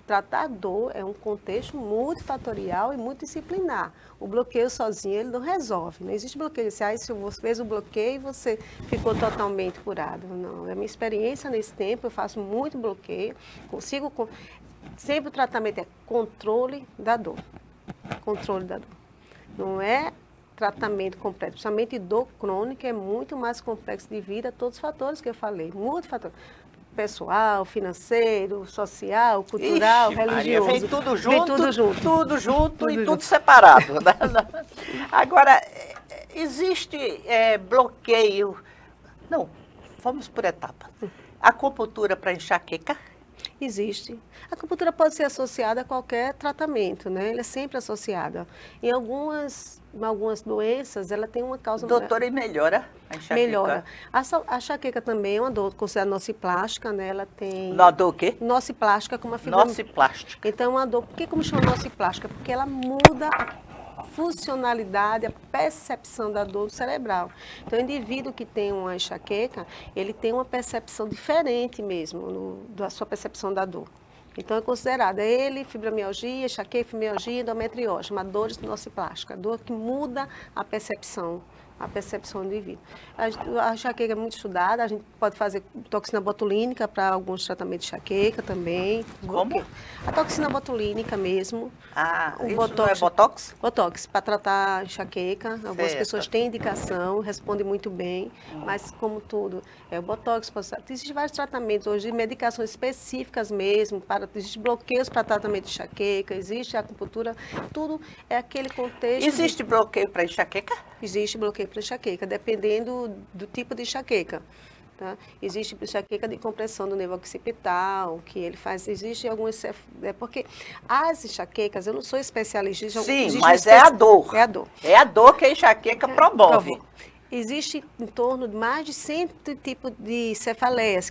Tratar dor é um contexto multifatorial e multidisciplinar. O bloqueio sozinho, ele não resolve. Não existe bloqueio. Se você fez o bloqueio, você ficou totalmente curado. Não, é a minha experiência nesse tempo, eu faço muito bloqueio, sempre o tratamento é controle da dor. Controle da dor. Não é tratamento completo. Principalmente dor crônica é muito mais complexo devido a todos os fatores que eu falei. Muitos fatores. Pessoal, financeiro, social, cultural, religioso. Maria, vem tudo junto, tudo junto e tudo separado. Né? Agora, existe bloqueio... Não, vamos por etapa. Acupuntura para enxaqueca? Existe. A acupuntura pode ser associada a qualquer tratamento, né? Ela é sempre associada. Em algumas doenças, ela tem uma causa... Doutora, e melhora a enxaqueca? Melhora. A enxaqueca também é uma dor considerada nociplástica, né? Ela tem... Uma dor o quê? Nociplástica, como a fibra... Nociplástica. Então, é uma dor... Por que como chama nociplástica? Porque ela muda a funcionalidade, a percepção da dor cerebral. Então, o indivíduo que tem uma enxaqueca, ele tem uma percepção diferente mesmo da sua percepção da dor. Então, é considerada fibromialgia, enxaqueca, fibromialgia, endometriose, uma dor nociplástica, dor que muda a percepção do indivíduo. A enxaqueca é muito estudada, a gente pode fazer toxina botulínica para alguns tratamentos de enxaqueca também. Como? A toxina botulínica mesmo. Isso não é botox? Botox, para tratar enxaqueca. Algumas Certo. pessoas têm indicação, respondem muito bem, mas como tudo, o botox, existem vários tratamentos hoje, de medicações específicas mesmo, existem bloqueios para tratamento de enxaqueca, existe a acupuntura, tudo é aquele contexto. Existe bloqueio para enxaqueca? Existe bloqueio para enxaqueca, dependendo do tipo de enxaqueca. Tá? Existe enxaqueca de compressão do nervo occipital, que ele faz, existe alguns... porque as enxaquecas, eu não sou especialista... Sim, mas é a dor. É a dor. É a dor que a enxaqueca promove. Existe em torno de mais de 100 tipos de cefaleias,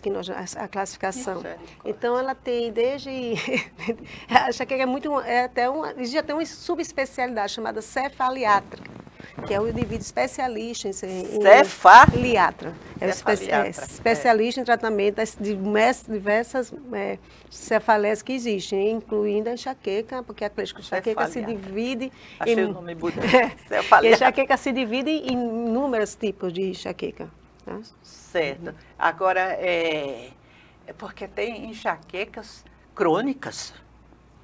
a classificação. Então, ela tem desde... a enxaqueca existe até uma subespecialidade chamada cefaliátrica, que é o indivíduo especialista em cefaliatra. É especialista em tratamento de diversas cefaleias que existem, incluindo a enxaqueca, porque a enxaqueca se divide Achei o nome bonito. A enxaqueca se divide em inúmeros tipos de enxaqueca. Tá? Certo. Agora, é porque tem enxaquecas crônicas.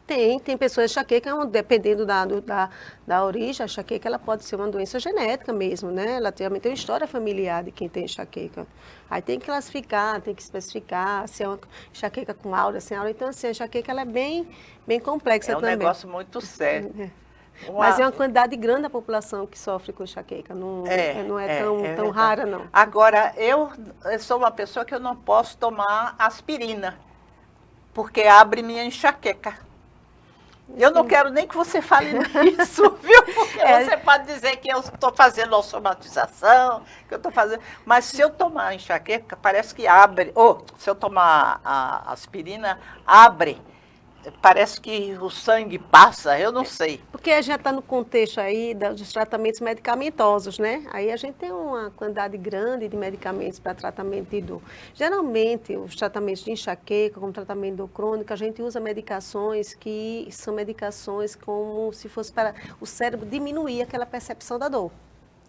Tem pessoas enxaqueca, dependendo da origem, a enxaqueca ela pode ser uma doença genética mesmo, né? Ela também tem uma história familiar de quem tem enxaqueca. Aí tem que classificar, tem que especificar se é uma enxaqueca com aura, sem aura. Então, assim, a enxaqueca ela é bem complexa também. É um negócio muito sério. Mas é uma quantidade grande da população que sofre com enxaqueca, não é tão rara, não. Agora, eu sou uma pessoa que eu não posso tomar aspirina, porque abre minha enxaqueca. Eu não quero nem que você fale nisso, viu? Porque você pode dizer que eu estou fazendo somatização, que eu estou fazendo... Mas se eu tomar enxaqueca, parece que abre. Ou, se eu tomar a aspirina, abre. Parece que o sangue passa, eu não sei. Porque a gente está no contexto aí dos tratamentos medicamentosos, né? Aí a gente tem uma quantidade grande de medicamentos para tratamento de dor. Geralmente, os tratamentos de enxaqueca, como tratamento de dor crônica, a gente usa medicações que são medicações como se fosse para o cérebro diminuir aquela percepção da dor.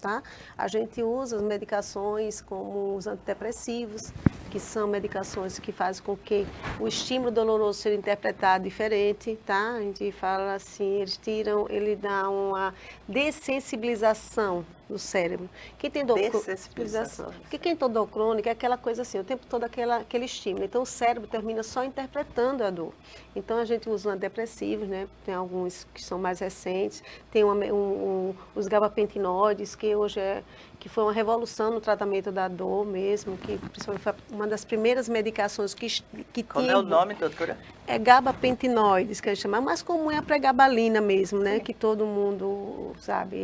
Tá? A gente usa as medicações como os antidepressivos, que são medicações que fazem com que o estímulo doloroso seja interpretado diferente, tá? A gente fala assim, ele dá uma dessensibilização do cérebro. Quem tem dor Dessensibilização. Porque quem tem dor crônica é aquela coisa assim, o tempo todo aquele estímulo. Então o cérebro termina só interpretando a dor. Então a gente usa antidepressivos, né? Tem alguns que são mais recentes, tem os gabapentinoides, que hoje que foi uma revolução no tratamento da dor mesmo, que principalmente foi uma das primeiras medicações que Como tinha... é o nome, doutora? É gabapentinoides, que a gente chama, mais comum é a pregabalina mesmo, né? Que todo mundo sabe.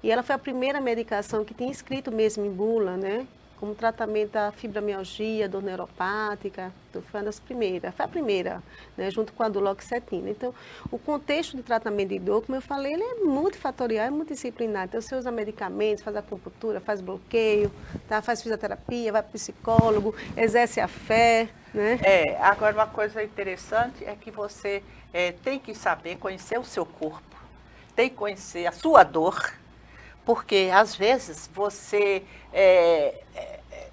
E ela foi a primeira medicação que tinha escrito mesmo em bula, né? Como tratamento da fibromialgia, dor neuropática, então foi uma das primeiras, foi a primeira, né, junto com a duloxetina. Então, o contexto de tratamento de dor, como eu falei, ele é multifatorial, é multidisciplinar. Então, você usa medicamentos, faz acupuntura, faz bloqueio, tá, faz fisioterapia, vai para o psicólogo, exerce a fé, né? Agora uma coisa interessante é que você tem que saber conhecer o seu corpo, tem que conhecer a sua dor, porque às vezes você...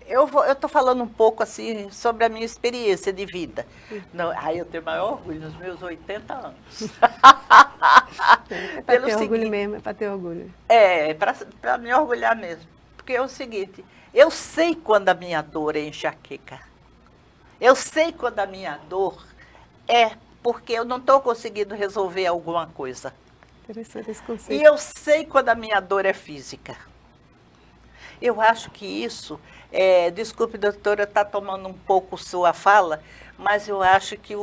eu estou falando um pouco assim sobre a minha experiência de vida. Não, eu tenho maior orgulho nos meus 80 anos. É para ter orgulho mesmo, é para ter orgulho. Para me orgulhar mesmo. Porque é o seguinte, eu sei quando a minha dor é enxaqueca. Eu sei quando a minha dor é porque eu não estou conseguindo resolver alguma coisa. Interessante esse conceito. E eu sei quando a minha dor é física. Eu acho que isso, desculpe, doutora, está tomando um pouco sua fala, mas eu acho que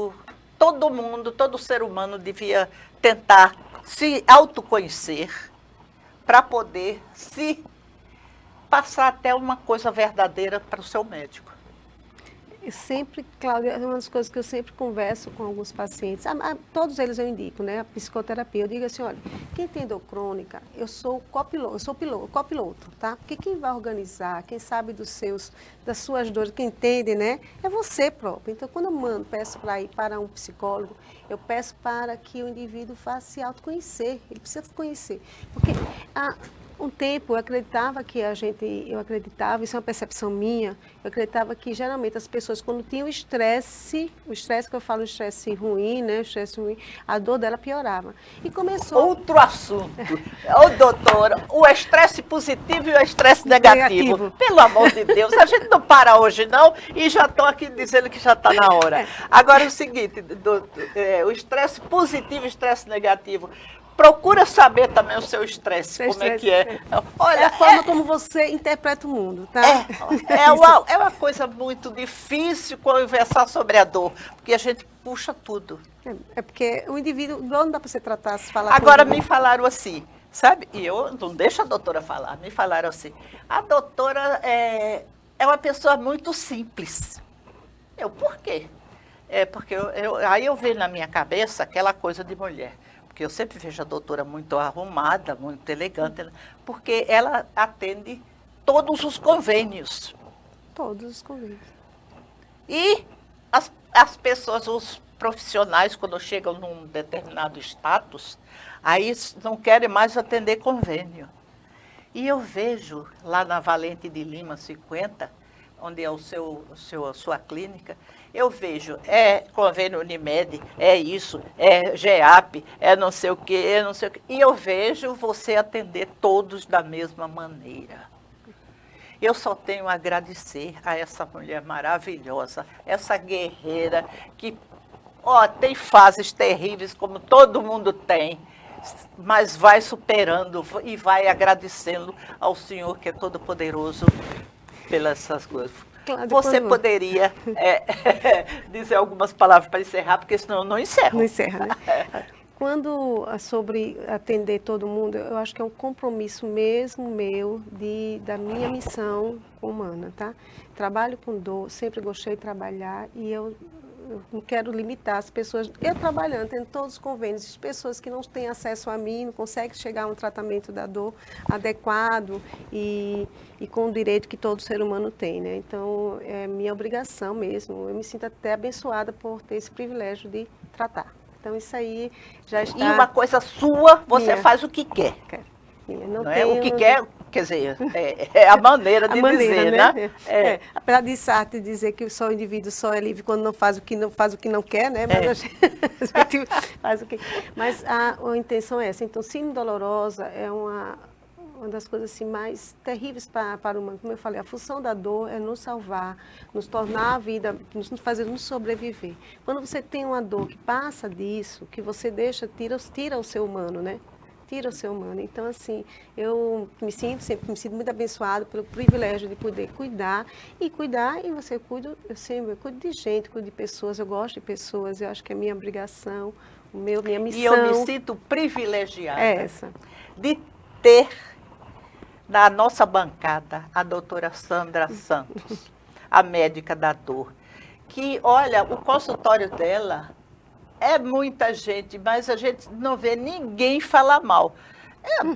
todo mundo, todo ser humano devia tentar se autoconhecer para poder se passar até uma coisa verdadeira para o seu médico. Sempre, Cláudia, é uma das coisas que eu sempre converso com alguns pacientes, todos eles eu indico, né, a psicoterapia, eu digo assim, olha, quem tem dor crônica, eu sou copiloto, tá? Porque quem vai organizar, quem sabe das suas dores, quem entende, né, é você próprio. Então, quando eu peço para ir para um psicólogo, eu peço para que o indivíduo faça se autoconhecer, ele precisa se conhecer, porque um tempo eu acreditava, isso é uma percepção minha, eu acreditava que geralmente as pessoas quando tinham o estresse que eu falo, o estresse ruim, né, a dor dela piorava. E começou... Outro assunto, doutora, o estresse positivo e o estresse negativo. Pelo amor de Deus, a gente não para hoje não e já estou aqui dizendo que já está na hora. Agora é o seguinte, o estresse positivo e o estresse negativo. Procura saber também o seu estresse, como é que é. Olha, é a forma como você interpreta o mundo, tá? É uma coisa muito difícil conversar sobre a dor, porque a gente puxa tudo. É porque o indivíduo, não dá para você tratar, se falar. Agora me falaram assim, sabe? E eu não deixo a doutora falar, me falaram assim, a doutora é uma pessoa muito simples. Por quê? Porque aí eu vejo na minha cabeça aquela coisa de mulher. Porque eu sempre vejo a doutora muito arrumada, muito elegante, porque ela atende todos os convênios. Todos os convênios. E as pessoas, os profissionais, quando chegam num determinado status, aí não querem mais atender convênio. E eu vejo lá na Valente de Lima 50, onde é a sua clínica, eu vejo, convênio Unimed, isso, GEAP, não sei o quê, não sei o quê. E eu vejo você atender todos da mesma maneira. Eu só tenho a agradecer a essa mulher maravilhosa, essa guerreira que, tem fases terríveis, como todo mundo tem, mas vai superando e vai agradecendo ao Senhor, que é todo-poderoso, pelas essas coisas. Claro, você poderia dizer algumas palavras para encerrar, porque senão eu não encerro. Não encerra, né? Quando sobre atender todo mundo, eu acho que é um compromisso mesmo meu da minha missão humana, tá? Trabalho com dor, sempre gostei de trabalhar e eu não quero limitar as pessoas. Eu trabalhando, tendo todos os convênios, as pessoas que não têm acesso a mim, não conseguem chegar a um tratamento da dor adequado e com o direito que todo ser humano tem, né? Então, é minha obrigação mesmo. Eu me sinto até abençoada por ter esse privilégio de tratar. Então, isso aí já está... E uma coisa sua, você faz o que quer. Não é? O que quer quer dizer, é a maneira de dizer, né? Apesar de Sartre dizer que o indivíduo só é livre quando não faz o que não quer, né? Mas a gente faz o que... Mas a intenção é essa. Então, síndrome dolorosa é uma das coisas assim, mais terríveis para o humano. Como eu falei, a função da dor é nos salvar, nos tornar a vida, nos fazer nos sobreviver. Quando você tem uma dor que passa disso, que você tira o ser humano, né? Tira o ser humano. Então, assim, eu sempre me sinto muito abençoada pelo privilégio de poder cuidar, e você cuida, eu cuido de gente, cuido de pessoas, eu gosto de pessoas, eu acho que é minha obrigação, minha missão. E eu me sinto privilegiada essa. de ter na nossa bancada a doutora Sandra Santos, a médica da dor, que, olha, o consultório dela é muita gente, mas a gente não vê ninguém falar mal.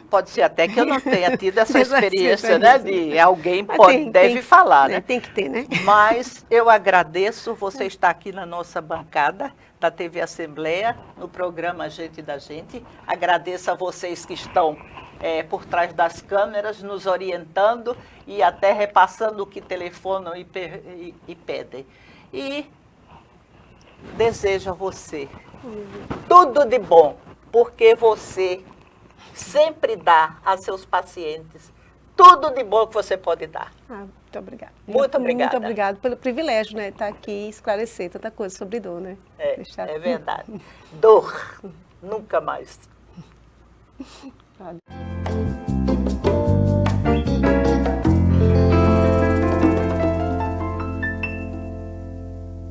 Pode ser até que eu não tenha tido essa experiência, né? De alguém deve falar, né? Tem que ter, né? Mas eu agradeço você estar aqui na nossa bancada da TV Assembleia, no programa Gente da Gente. Agradeço a vocês que estão por trás das câmeras, nos orientando e até repassando o que telefonam e pedem. E desejo a você tudo de bom, porque você sempre dá a seus pacientes tudo de bom que você pode dar. Muito obrigada. Muito obrigada. Muito obrigada pelo privilégio, né? Estar aqui e esclarecer tanta coisa sobre dor, né? É verdade. Dor, nunca mais.